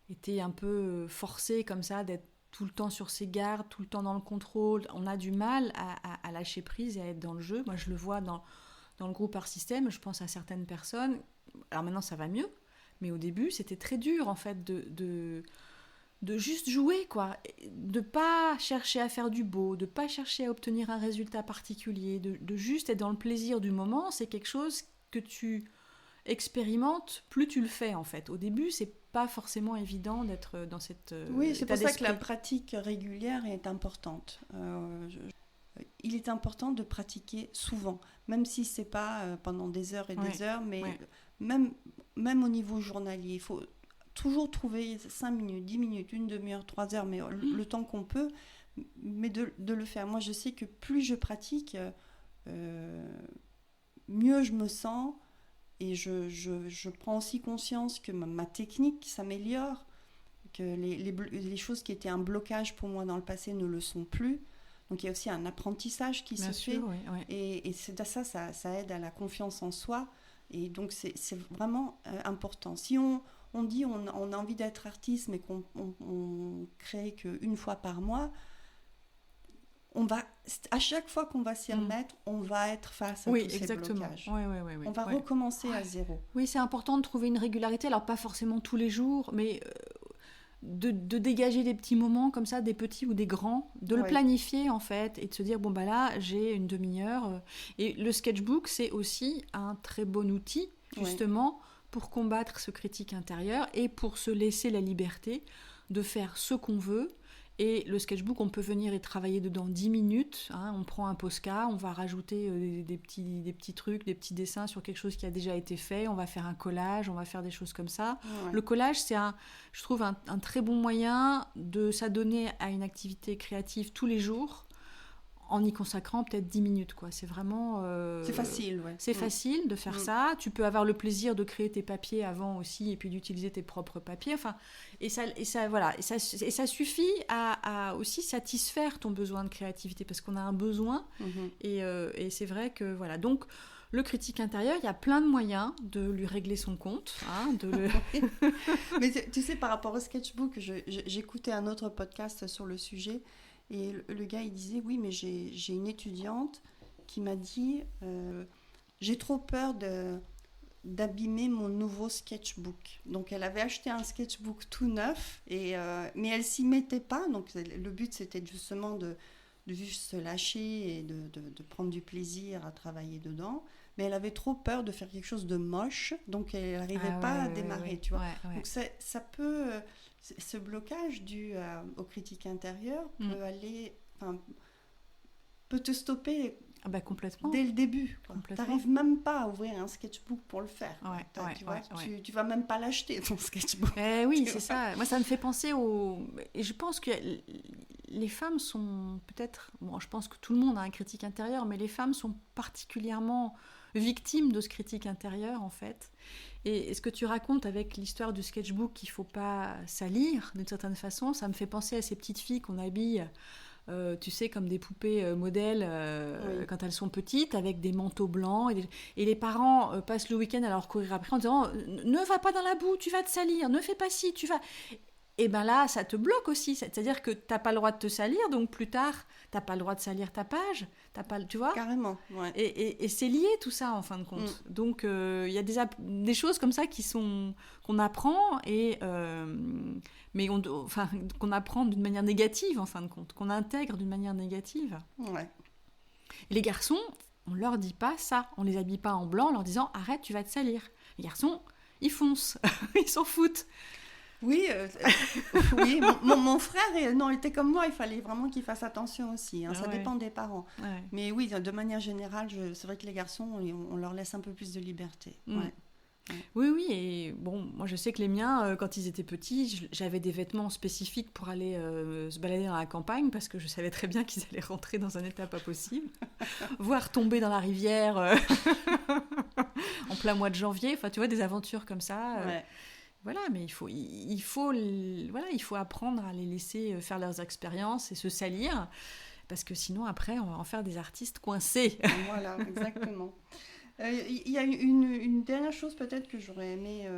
été un peu forcée comme ça, d'être tout le temps sur ses gardes, tout le temps dans le contrôle, on a du mal à lâcher prise et à être dans le jeu. Moi, je le vois dans le groupe Art System, je pense à certaines personnes. Alors maintenant, ça va mieux, mais au début, c'était très dur, en fait, de juste jouer, quoi. De pas chercher à faire du beau, de pas chercher à obtenir un résultat particulier, de juste être dans le plaisir du moment. C'est quelque chose que tu expérimentes, plus tu le fais, en fait. Au début, c'est pas forcément évident d'être dans cette Oui, c'est pour ça d'esprit. que la pratique régulière est importante. Il est important de pratiquer souvent, même si c'est pas pendant des heures et des heures, mais même au niveau journalier. Il faut toujours trouver 5 minutes, 10 minutes, une demi-heure, 3 heures, mais le temps qu'on peut, mais de le faire. Moi, je sais que plus je pratique, mieux je me sens, et je prends aussi conscience que ma technique s'améliore, que les choses qui étaient un blocage pour moi dans le passé ne le sont plus. Donc il y a aussi un apprentissage qui se fait, et ça aide à la confiance en soi, et donc c'est vraiment important. Si on dit on a envie d'être artiste, mais qu'on crée qu'une fois par mois, à chaque fois qu'on va s'y remettre, on va être face à tous ces blocages. On va recommencer à zéro. Oui, c'est important de trouver une régularité, alors pas forcément tous les jours, mais de dégager des petits moments comme ça, des petits ou des grands, de le planifier en fait, et de se dire, bon bah là, j'ai une demi-heure. Et le sketchbook, c'est aussi un très bon outil, justement, pour combattre ce critique intérieur et pour se laisser la liberté de faire ce qu'on veut. Et le sketchbook, on peut venir y travailler dedans 10 minutes. On prend un Posca, on va rajouter des petits trucs, des petits dessins sur quelque chose qui a déjà été fait. On va faire un collage, on va faire des choses comme ça. Ouais. Le collage, c'est, je trouve, un très bon moyen de s'adonner à une activité créative tous les jours, en y consacrant peut-être 10 minutes, quoi. C'est vraiment... c'est facile, C'est facile de faire ça. Tu peux avoir le plaisir de créer tes papiers avant aussi, et puis d'utiliser tes propres papiers. Enfin, et ça suffit à aussi satisfaire ton besoin de créativité, parce qu'on a un besoin. Et c'est vrai que, voilà. Donc, le critique intérieur, il y a plein de moyens de lui régler son compte. Mais tu sais, par rapport au sketchbook, j'écoutais un autre podcast sur le sujet. Et le gars, il disait, oui, mais j'ai une étudiante qui m'a dit, j'ai trop peur d'abîmer mon nouveau sketchbook. Donc, elle avait acheté un sketchbook tout neuf, mais elle s'y mettait pas. Donc, le but, c'était justement de juste se lâcher et de prendre du plaisir à travailler dedans. Mais elle avait trop peur de faire quelque chose de moche, donc elle n'arrivait pas à démarrer, tu vois. Donc, ça peut... Ce blocage dû aux critiques intérieures peut te stopper complètement. dès le début. Tu n'arrives même pas à ouvrir un sketchbook pour le faire. Tu vas même pas l'acheter, ton sketchbook. Oui, c'est ça. Moi, ça me fait penser Et je pense que les femmes sont peut-être... Bon, je pense que tout le monde a un critique intérieur, mais les femmes sont particulièrement victimes de ce critique intérieur, en fait. Et ce que tu racontes avec l'histoire du sketchbook qu'il ne faut pas salir, d'une certaine façon, ça me fait penser à ces petites filles qu'on habille, tu sais, comme des poupées modèles quand elles sont petites, avec des manteaux blancs. Et les parents passent le week-end à leur courir après en disant « Ne va pas dans la boue, tu vas te salir, ne fais pas ci, tu vas... » et ben là, ça te bloque aussi. C'est-à-dire que t'as pas le droit de te salir, donc plus tard, t'as pas le droit de salir ta page, tu vois. Carrément, ouais. Et c'est lié tout ça en fin de compte. Donc il y a des choses comme ça qu'on apprend mais qu'on apprend d'une manière négative en fin de compte, qu'on intègre d'une manière négative. Ouais. Et les garçons, on leur dit pas ça, on les habille pas en blanc en leur disant arrête, tu vas te salir. Les garçons, ils foncent, ils s'en foutent. Oui, oui. Mon frère, non, était comme moi. Il fallait vraiment qu'il fasse attention aussi. Hein, ça dépend des parents. Ouais. Mais oui, de manière générale, c'est vrai que les garçons, on leur laisse un peu plus de liberté. Ouais. Oui, oui. Et bon, moi, je sais que les miens, quand ils étaient petits, j'avais des vêtements spécifiques pour aller se balader dans la campagne parce que je savais très bien qu'ils allaient rentrer dans un état pas possible, voire tomber dans la rivière en plein mois de janvier. Enfin, tu vois, des aventures comme ça. Ouais. Voilà, mais il faut apprendre à les laisser faire leurs expériences et se salir, parce que sinon, après, on va en faire des artistes coincés. Voilà, exactement. Il y a une dernière chose peut-être que j'aurais aimé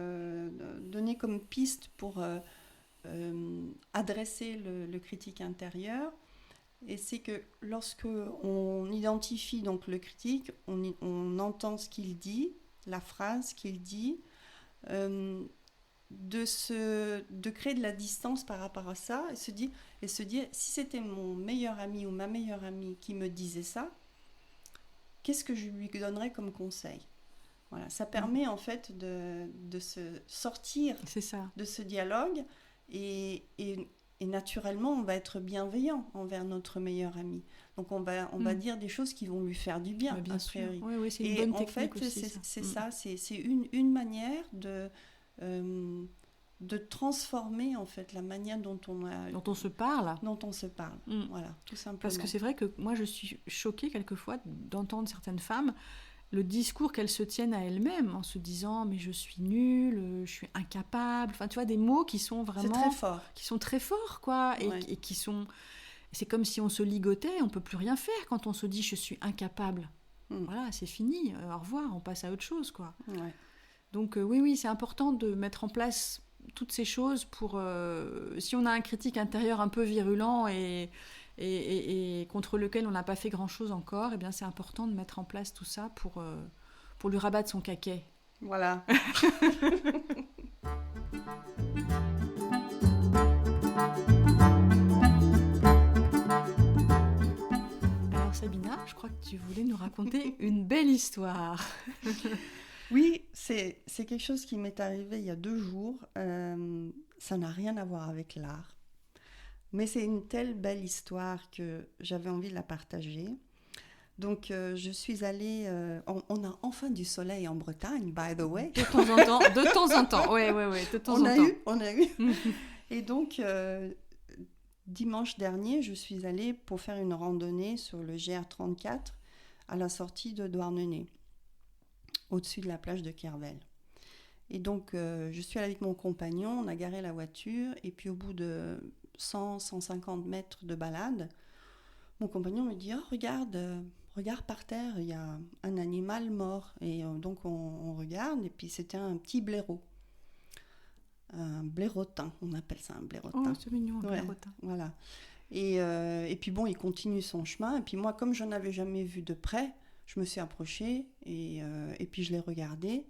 donner comme piste pour adresser le critique intérieur, et c'est que lorsque on identifie donc le critique, on entend ce qu'il dit, la phrase qu'il dit, de créer de la distance par rapport à ça et se dire si c'était mon meilleur ami ou ma meilleure amie qui me disait ça, qu'est-ce que je lui donnerais comme conseil? Voilà, ça permet en fait de se sortir de ce dialogue et naturellement on va être bienveillant envers notre meilleur ami. Donc on va dire des choses qui vont lui faire du bien, bien a sûr. priori. Oui, c'est une bonne technique en fait, aussi, c'est ça, c'est une manière de transformer en fait la manière dont on se parle. Voilà, tout simplement. Parce que c'est vrai que moi je suis choquée quelquefois d'entendre certaines femmes le discours qu'elles se tiennent à elles-mêmes en se disant mais je suis nulle, je suis incapable, enfin tu vois, des mots qui sont vraiment c'est très fort, qui sont très forts quoi, et qui sont, c'est comme si on se ligotait, on peut plus rien faire quand on se dit je suis incapable. Voilà, c'est fini, au revoir, on passe à autre chose quoi. Donc oui, c'est important de mettre en place toutes ces choses pour si on a un critique intérieur un peu virulent et contre lequel on n'a pas fait grand-chose encore, eh bien c'est important de mettre en place tout ça pour lui rabattre son caquet. Voilà. Alors Sabina, je crois que tu voulais nous raconter une belle histoire. Oui, c'est quelque chose qui m'est arrivé il y a 2 jours. Ça n'a rien à voir avec l'art. Mais c'est une telle belle histoire que j'avais envie de la partager. Donc, je suis allée... on a enfin du soleil en Bretagne, by the way. De temps en temps. Oui, de temps en temps. On a eu. Et donc, dimanche dernier, je suis allée pour faire une randonnée sur le GR34 à la sortie de Douarnenez, au-dessus de la plage de Kervel. Et donc, je suis allée avec mon compagnon, on a garé la voiture, et puis au bout de 100-150 mètres de balade, mon compagnon me dit « Oh, regarde par terre, il y a un animal mort. » Et donc, on regarde, et puis c'était un petit blaireau. Un blairotin, on appelle ça un blairotin. Oh, c'est mignon, un blairotin. Voilà. Et puis bon, il continue son chemin, et puis moi, comme je n'avais jamais vu de près, je me suis approchée, et puis je l'ai regardé.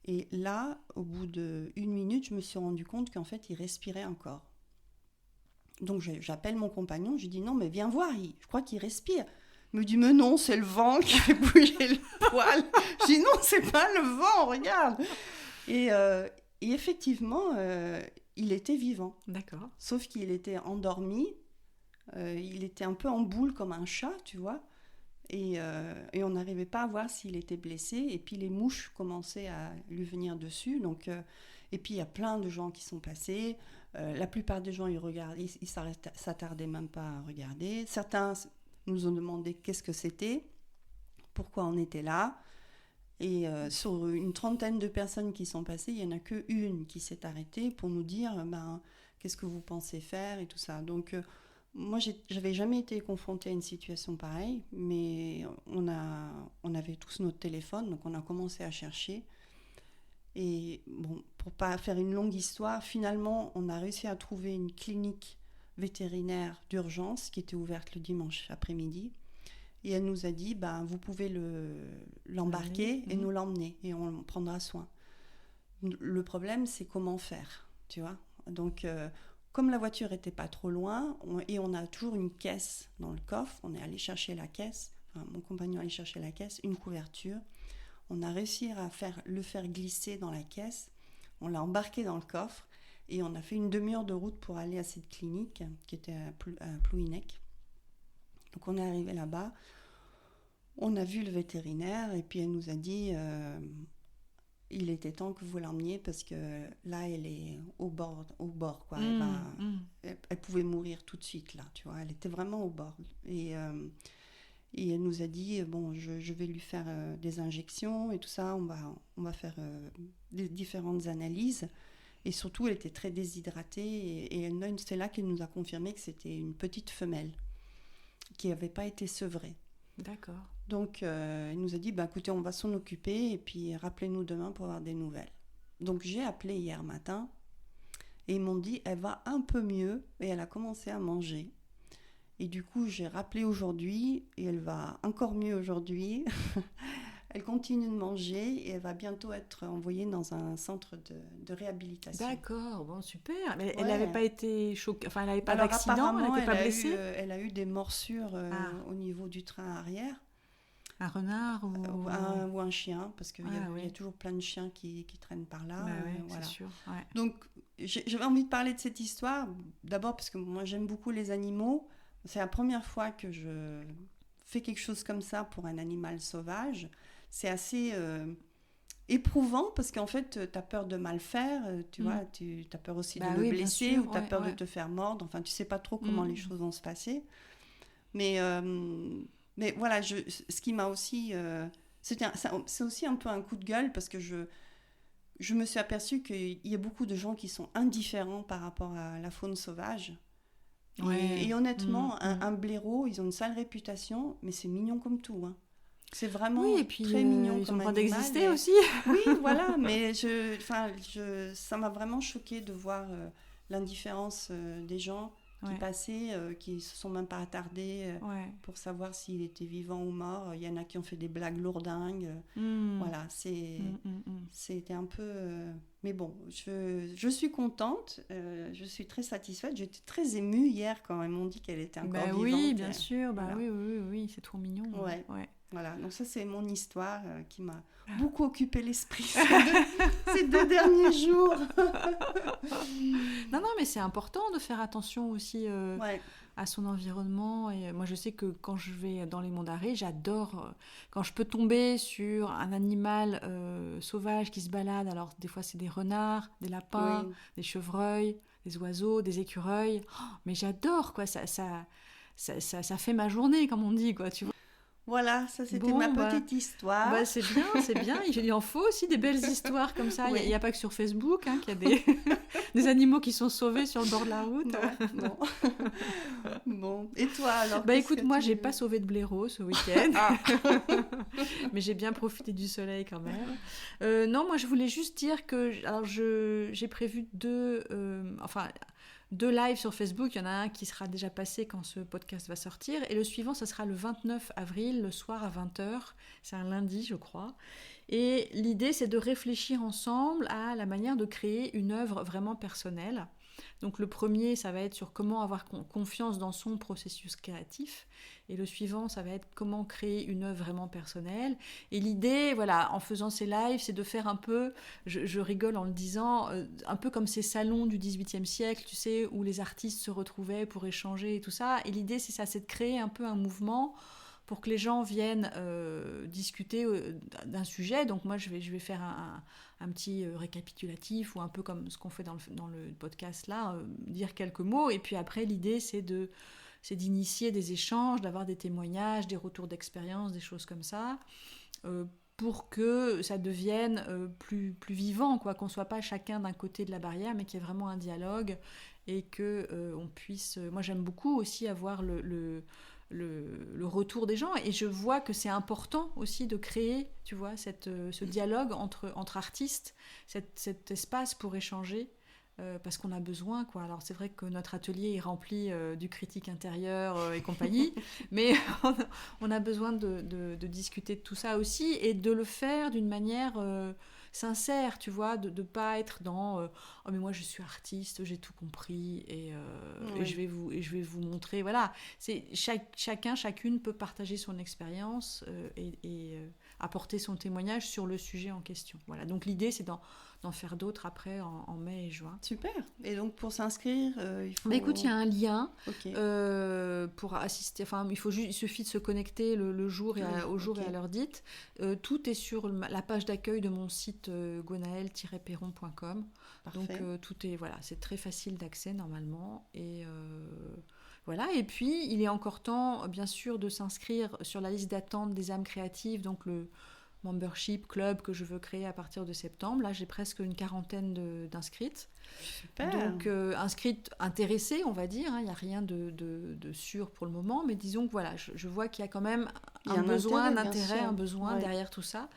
Et là, au bout d'1 minute, je me suis rendu compte qu'en fait, il respirait encore. Donc, j'appelle mon compagnon, je lui dis « Non, mais viens voir, je crois qu'il respire. » Il me dit « Mais non, c'est le vent qui fait bouger le poil. » Je dis « Non, c'est pas le vent, regarde. » Et effectivement, il était vivant. D'accord. Sauf qu'il était endormi. Il était un peu en boule comme un chat, tu vois. Et on n'arrivait pas à voir s'il était blessé. Et puis les mouches commençaient à lui venir dessus. Donc, et puis il y a plein de gens qui sont passés. La plupart des gens, ils s'attardaient même pas à regarder. Certains nous ont demandé qu'est-ce que c'était, pourquoi on était là. Et sur une trentaine de personnes qui sont passées, il n'y en a qu'une qui s'est arrêtée pour nous dire qu'est-ce que vous pensez faire et tout ça. Donc, moi, j'avais jamais été confrontée à une situation pareille, mais on avait tous notre téléphone, donc on a commencé à chercher. Et bon, pour pas faire une longue histoire, finalement, on a réussi à trouver une clinique vétérinaire d'urgence qui était ouverte le dimanche après-midi. Et elle nous a dit, vous pouvez l'embarquer et nous l'emmener et on en prendra soin. Le problème, c'est comment faire, tu vois. Donc, comme la voiture n'était pas trop loin, on a toujours une caisse dans le coffre, on est allé chercher la caisse, mon compagnon est allé chercher la caisse, une couverture. On a réussi à le faire glisser dans la caisse, on l'a embarqué dans le coffre et on a fait une demi-heure de route pour aller à cette clinique qui était à Plouhinec. Donc on est arrivé là-bas, on a vu le vétérinaire et puis elle nous a dit il était temps que vous l'emmeniez parce que là elle est au bord quoi. Elle pouvait mourir tout de suite là, tu vois, elle était vraiment au bord. Et elle nous a dit bon, je vais lui faire des injections et tout ça, on va faire des différentes analyses. Et surtout, elle était très déshydratée et c'est là qu'elle nous a confirmé que c'était une petite femelle qui n'avait pas été sevrée. D'accord. Donc, elle nous a dit, écoutez, on va s'en occuper et puis rappelez-nous demain pour avoir des nouvelles. Donc, j'ai appelé hier matin et ils m'ont dit, elle va un peu mieux et elle a commencé à manger. Et du coup, j'ai rappelé aujourd'hui et elle va encore mieux aujourd'hui. Elle continue de manger et elle va bientôt être envoyée dans un centre de réhabilitation. D'accord, bon, super. Mais elle n'avait pas été choquée, enfin, elle n'avait pas d'accident, elle apparemment, n'était pas blessée. Elle a eu des morsures au niveau du train arrière. Un renard ou un chien, parce qu'il y a toujours plein de chiens qui traînent par là. Voilà. C'est sûr. Ouais. Donc, j'avais envie de parler de cette histoire, d'abord parce que moi, j'aime beaucoup les animaux. C'est la première fois que je fais quelque chose comme ça pour un animal sauvage. C'est assez éprouvant parce qu'en fait, tu as peur de mal faire, tu vois, tu as peur aussi de le blesser ou tu as peur de te faire mordre. Enfin, tu sais pas trop comment les choses vont se passer. Mais voilà, ce qui m'a aussi... c'est aussi un peu un coup de gueule parce que je me suis aperçue qu'il y a beaucoup de gens qui sont indifférents par rapport à la faune sauvage. Et honnêtement, un blaireau, ils ont une sale réputation, mais c'est mignon comme tout, hein. C'est vraiment et puis, très mignon ils comme ont le droit animal. d'exister aussi. Oui, voilà, mais ça m'a vraiment choquée de voir l'indifférence des gens qui passaient, qui se sont même pas attardés pour savoir s'il était vivant ou mort. Il y en a qui ont fait des blagues lourdingues. Voilà, c'était un peu... Mais bon, je suis contente, je suis très satisfaite. J'étais très émue hier quand ils m'ont dit qu'elle était encore vivante. Oui, bien sûr, voilà. oui, c'est trop mignon. Ouais. Voilà, donc ça c'est mon histoire qui m'a beaucoup occupé l'esprit ces deux derniers jours. Non, mais c'est important de faire attention aussi à son environnement. Et moi je sais que quand je vais dans les monts d'Arrée, j'adore quand je peux tomber sur un animal sauvage qui se balade. Alors des fois c'est des renards, des lapins, des chevreuils, des oiseaux, des écureuils. Mais j'adore, quoi, ça fait ma journée, comme on dit, quoi, tu vois. Voilà, ça c'était ma petite histoire. C'est bien. Il en faut aussi des belles histoires comme ça. Il n'y a pas que sur Facebook qu'il y a des animaux qui sont sauvés sur le bord de la route. Non. Bon, et toi alors? Écoute, moi j'ai pas sauvé de blaireau ce week-end. Mais j'ai bien profité du soleil quand même. Non, moi je voulais juste dire que j'ai prévu deux lives sur Facebook. Il y en a un qui sera déjà passé quand ce podcast va sortir. Et le suivant, ça sera le 29 avril, le soir à 20h. C'est un lundi, je crois. Et l'idée, c'est de réfléchir ensemble à la manière de créer une œuvre vraiment personnelle. Donc le premier, ça va être sur comment avoir confiance dans son processus créatif. Et le suivant, ça va être comment créer une œuvre vraiment personnelle. Et l'idée, en faisant ces lives, c'est de faire un peu, je rigole en le disant, un peu comme ces salons du XVIIIe siècle, tu sais, où les artistes se retrouvaient pour échanger et tout ça. Et l'idée, c'est ça, c'est de créer un peu un mouvement pour que les gens viennent discuter d'un sujet. Donc moi, je vais faire un petit récapitulatif ou un peu comme ce qu'on fait dans le podcast là, dire quelques mots. Et puis après, l'idée, c'est d'initier des échanges, d'avoir des témoignages, des retours d'expérience, des choses comme ça, pour que ça devienne plus vivant, quoi, qu'on ne soit pas chacun d'un côté de la barrière, mais qu'il y ait vraiment un dialogue et qu'on puisse... moi, j'aime beaucoup aussi avoir le retour des gens. Et je vois que c'est important aussi de créer, tu vois, ce dialogue entre artistes, cet espace pour échanger. Parce qu'on a besoin, quoi. Alors c'est vrai que notre atelier est rempli du critique intérieur et compagnie, mais on a besoin de discuter de tout ça aussi et de le faire d'une manière sincère, tu vois, de ne pas être dans oh mais moi je suis artiste, j'ai tout compris et je vais vous montrer. Voilà, c'est chacune peut partager son expérience et apporter son témoignage sur le sujet en question. Voilà, donc l'idée c'est d'en faire d'autres après en mai et juin. Super. Et donc pour s'inscrire, il faut... Bah écoute, il y a un lien Ok. pour assister. Enfin, il suffit de se connecter le jour au jour et à l'heure dite. Tout est sur la page d'accueil de mon site gwenaëlle-perron.com. Donc tout est c'est très facile d'accès normalement et voilà. Et puis il est encore temps, bien sûr, de s'inscrire sur la liste d'attente des âmes créatives, donc le membership club que je veux créer à partir de septembre. Là, j'ai presque une quarantaine d'inscrites. Super. Donc, inscrites intéressées, on va dire. Il n'y a rien de sûr pour le moment. Mais disons que voilà, je vois qu'il y a quand même un besoin d'intérêt, un besoin derrière tout ça.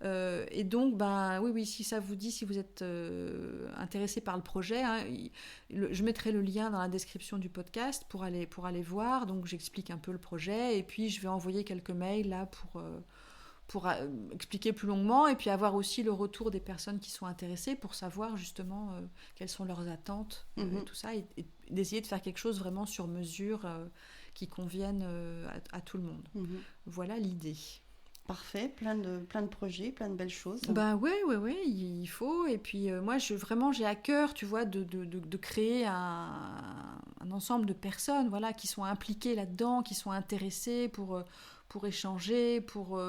Ouais. Et donc, oui, si ça vous dit, si vous êtes intéressé par le projet, je mettrai le lien dans la description du podcast pour aller voir. Donc, j'explique un peu le projet. Et puis, je vais envoyer quelques mails là pour expliquer plus longuement et puis avoir aussi le retour des personnes qui sont intéressées pour savoir justement quelles sont leurs attentes et tout ça et d'essayer de faire quelque chose vraiment sur mesure qui convienne à tout le monde. Voilà l'idée. Parfait, plein de projets, plein de belles choses. Oui, il faut. Et puis moi, j'ai à cœur, tu vois, de créer un ensemble de personnes, voilà, qui sont impliquées là-dedans, qui sont intéressées pour échanger, pour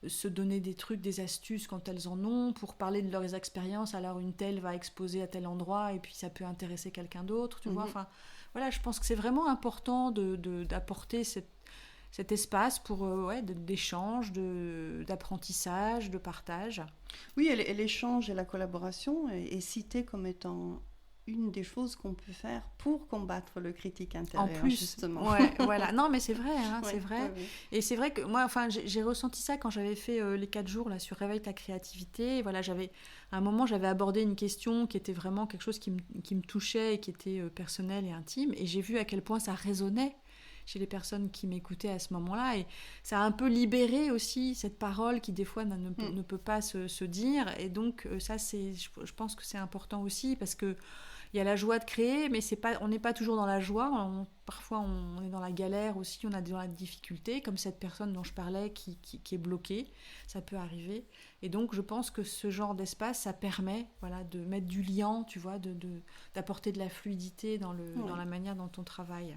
se donner des trucs, des astuces quand elles en ont, pour parler de leurs expériences. Alors une telle va exposer à tel endroit et puis ça peut intéresser quelqu'un d'autre, tu vois. Enfin, voilà, je pense que c'est vraiment important d'apporter cet espace pour d'échange, d'apprentissage, de partage. Oui, et l'échange et la collaboration est cité comme étant une des choses qu'on peut faire pour combattre le critique intérieur. En plus, justement. Ouais, voilà. Non, mais c'est vrai, c'est vrai. Ouais. Et c'est vrai que moi, j'ai ressenti ça quand j'avais fait les 4 jours là, sur Réveille ta créativité. Et voilà, à un moment, j'avais abordé une question qui était vraiment quelque chose qui me touchait et qui était personnel et intime. Et j'ai vu à quel point ça résonnait chez les personnes qui m'écoutaient à ce moment-là. Et ça a un peu libéré aussi cette parole qui, des fois, ne peut pas se dire. Et donc, ça, je pense que c'est important aussi parce que il y a la joie de créer, mais on n'est pas toujours dans la joie. Parfois, on est dans la galère aussi, on est dans la difficulté, comme cette personne dont je parlais qui est bloquée. Ça peut arriver. Et donc, je pense que ce genre d'espace, ça permet de mettre du lien, tu vois, d'apporter de la fluidité dans la manière dont on travaille.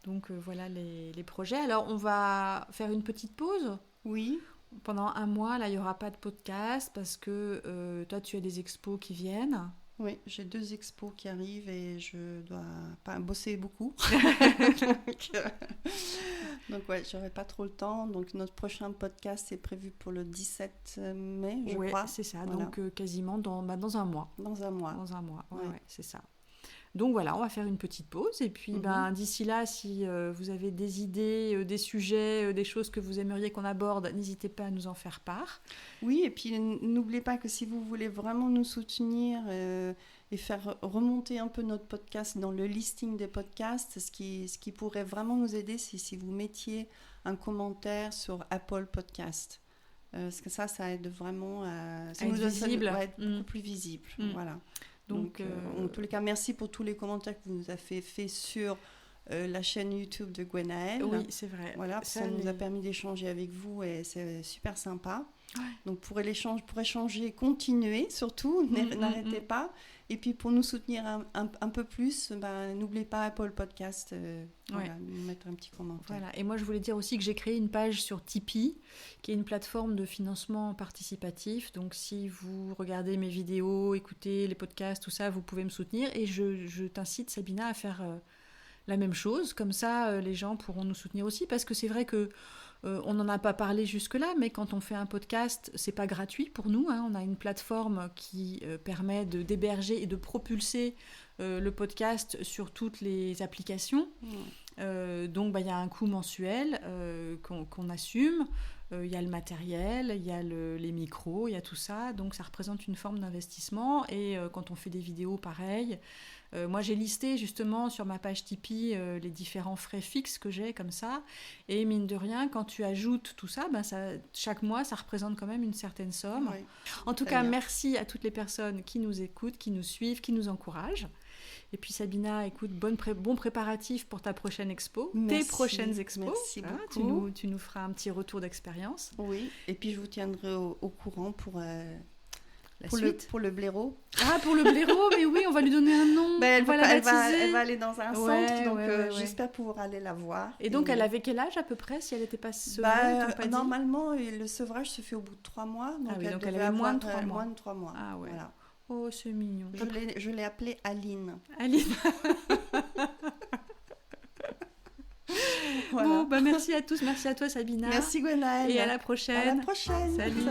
Donc, voilà les projets. Alors, on va faire une petite pause. Oui. Pendant un mois, là, il n'y aura pas de podcast parce que toi, tu as des expos qui viennent. Oui, j'ai 2 expos qui arrivent et je dois pas bosser beaucoup. Donc ouais, j'aurai pas trop le temps. Donc notre prochain podcast est prévu pour le 17 mai, je crois. Oui, c'est ça. Voilà. Donc quasiment dans un mois. Dans un mois. Ouais, c'est ça. Donc voilà, on va faire une petite pause et puis d'ici là, si vous avez des idées, des sujets, des choses que vous aimeriez qu'on aborde, n'hésitez pas à nous en faire part. Oui, et puis n'oubliez pas que si vous voulez vraiment nous soutenir et faire remonter un peu notre podcast dans le listing des podcasts, ce qui pourrait vraiment nous aider, c'est si vous mettiez un commentaire sur Apple Podcast. Parce que ça aide vraiment à être visible. Être beaucoup plus visible. Voilà. Donc, en tous les cas, merci pour tous les commentaires que vous nous avez fait sur la chaîne YouTube de Gwenaëlle. Oui, c'est vrai. Voilà, ça nous a permis d'échanger avec vous et c'est super sympa. Ouais. Donc pour échanger, continuez surtout, n'arrêtez pas. Et puis pour nous soutenir un peu plus, n'oubliez pas Apple Podcast, nous mettre un petit commentaire. Voilà. Et moi je voulais dire aussi que j'ai créé une page sur Tipeee, qui est une plateforme de financement participatif. Donc si vous regardez mes vidéos, écoutez les podcasts, tout ça, vous pouvez me soutenir. Et je t'incite, Sabina, à faire la même chose. Comme ça, les gens pourront nous soutenir aussi, parce que c'est vrai que on n'en a pas parlé jusque-là, mais quand on fait un podcast, c'est pas gratuit pour nous. Hein. On a une plateforme qui permet d'héberger et de propulser le podcast sur toutes les applications. Donc, y a un coût mensuel qu'on assume. Il y a le matériel, il y a les micros, il y a tout ça. Donc, ça représente une forme d'investissement. Et quand on fait des vidéos, pareil. Moi, j'ai listé justement sur ma page Tipeee les différents frais fixes que j'ai comme ça. Et mine de rien, quand tu ajoutes tout ça, chaque mois, ça représente quand même une certaine somme. Oui. En tout cas, bien. Merci à toutes les personnes qui nous écoutent, qui nous suivent, qui nous encouragent. Et puis Sabina, écoute, bon préparatif pour ta prochaine expo, tes prochaines expos. Merci beaucoup. Tu nous feras un petit retour d'expérience. Oui, et puis je vous tiendrai au courant pour le blaireau. Ah, pour le blaireau, mais oui, on va lui donner un nom. Elle va aller dans un centre, donc j'espère pouvoir aller la voir. Et donc, elle avait quel âge à peu près, si elle n'était pas sevrée? Normalement, le sevrage se fait au bout de 3 mois. Donc elle avait moins de 3 mois. Moins de 3 mois. Ah ouais. Voilà. Oh, c'est mignon. Je l'ai appelée Aline. Aline. Voilà. Bon, merci à tous. Merci à toi, Sabina. Merci, Gwenaëlle. Et à la prochaine. À la prochaine. Salut.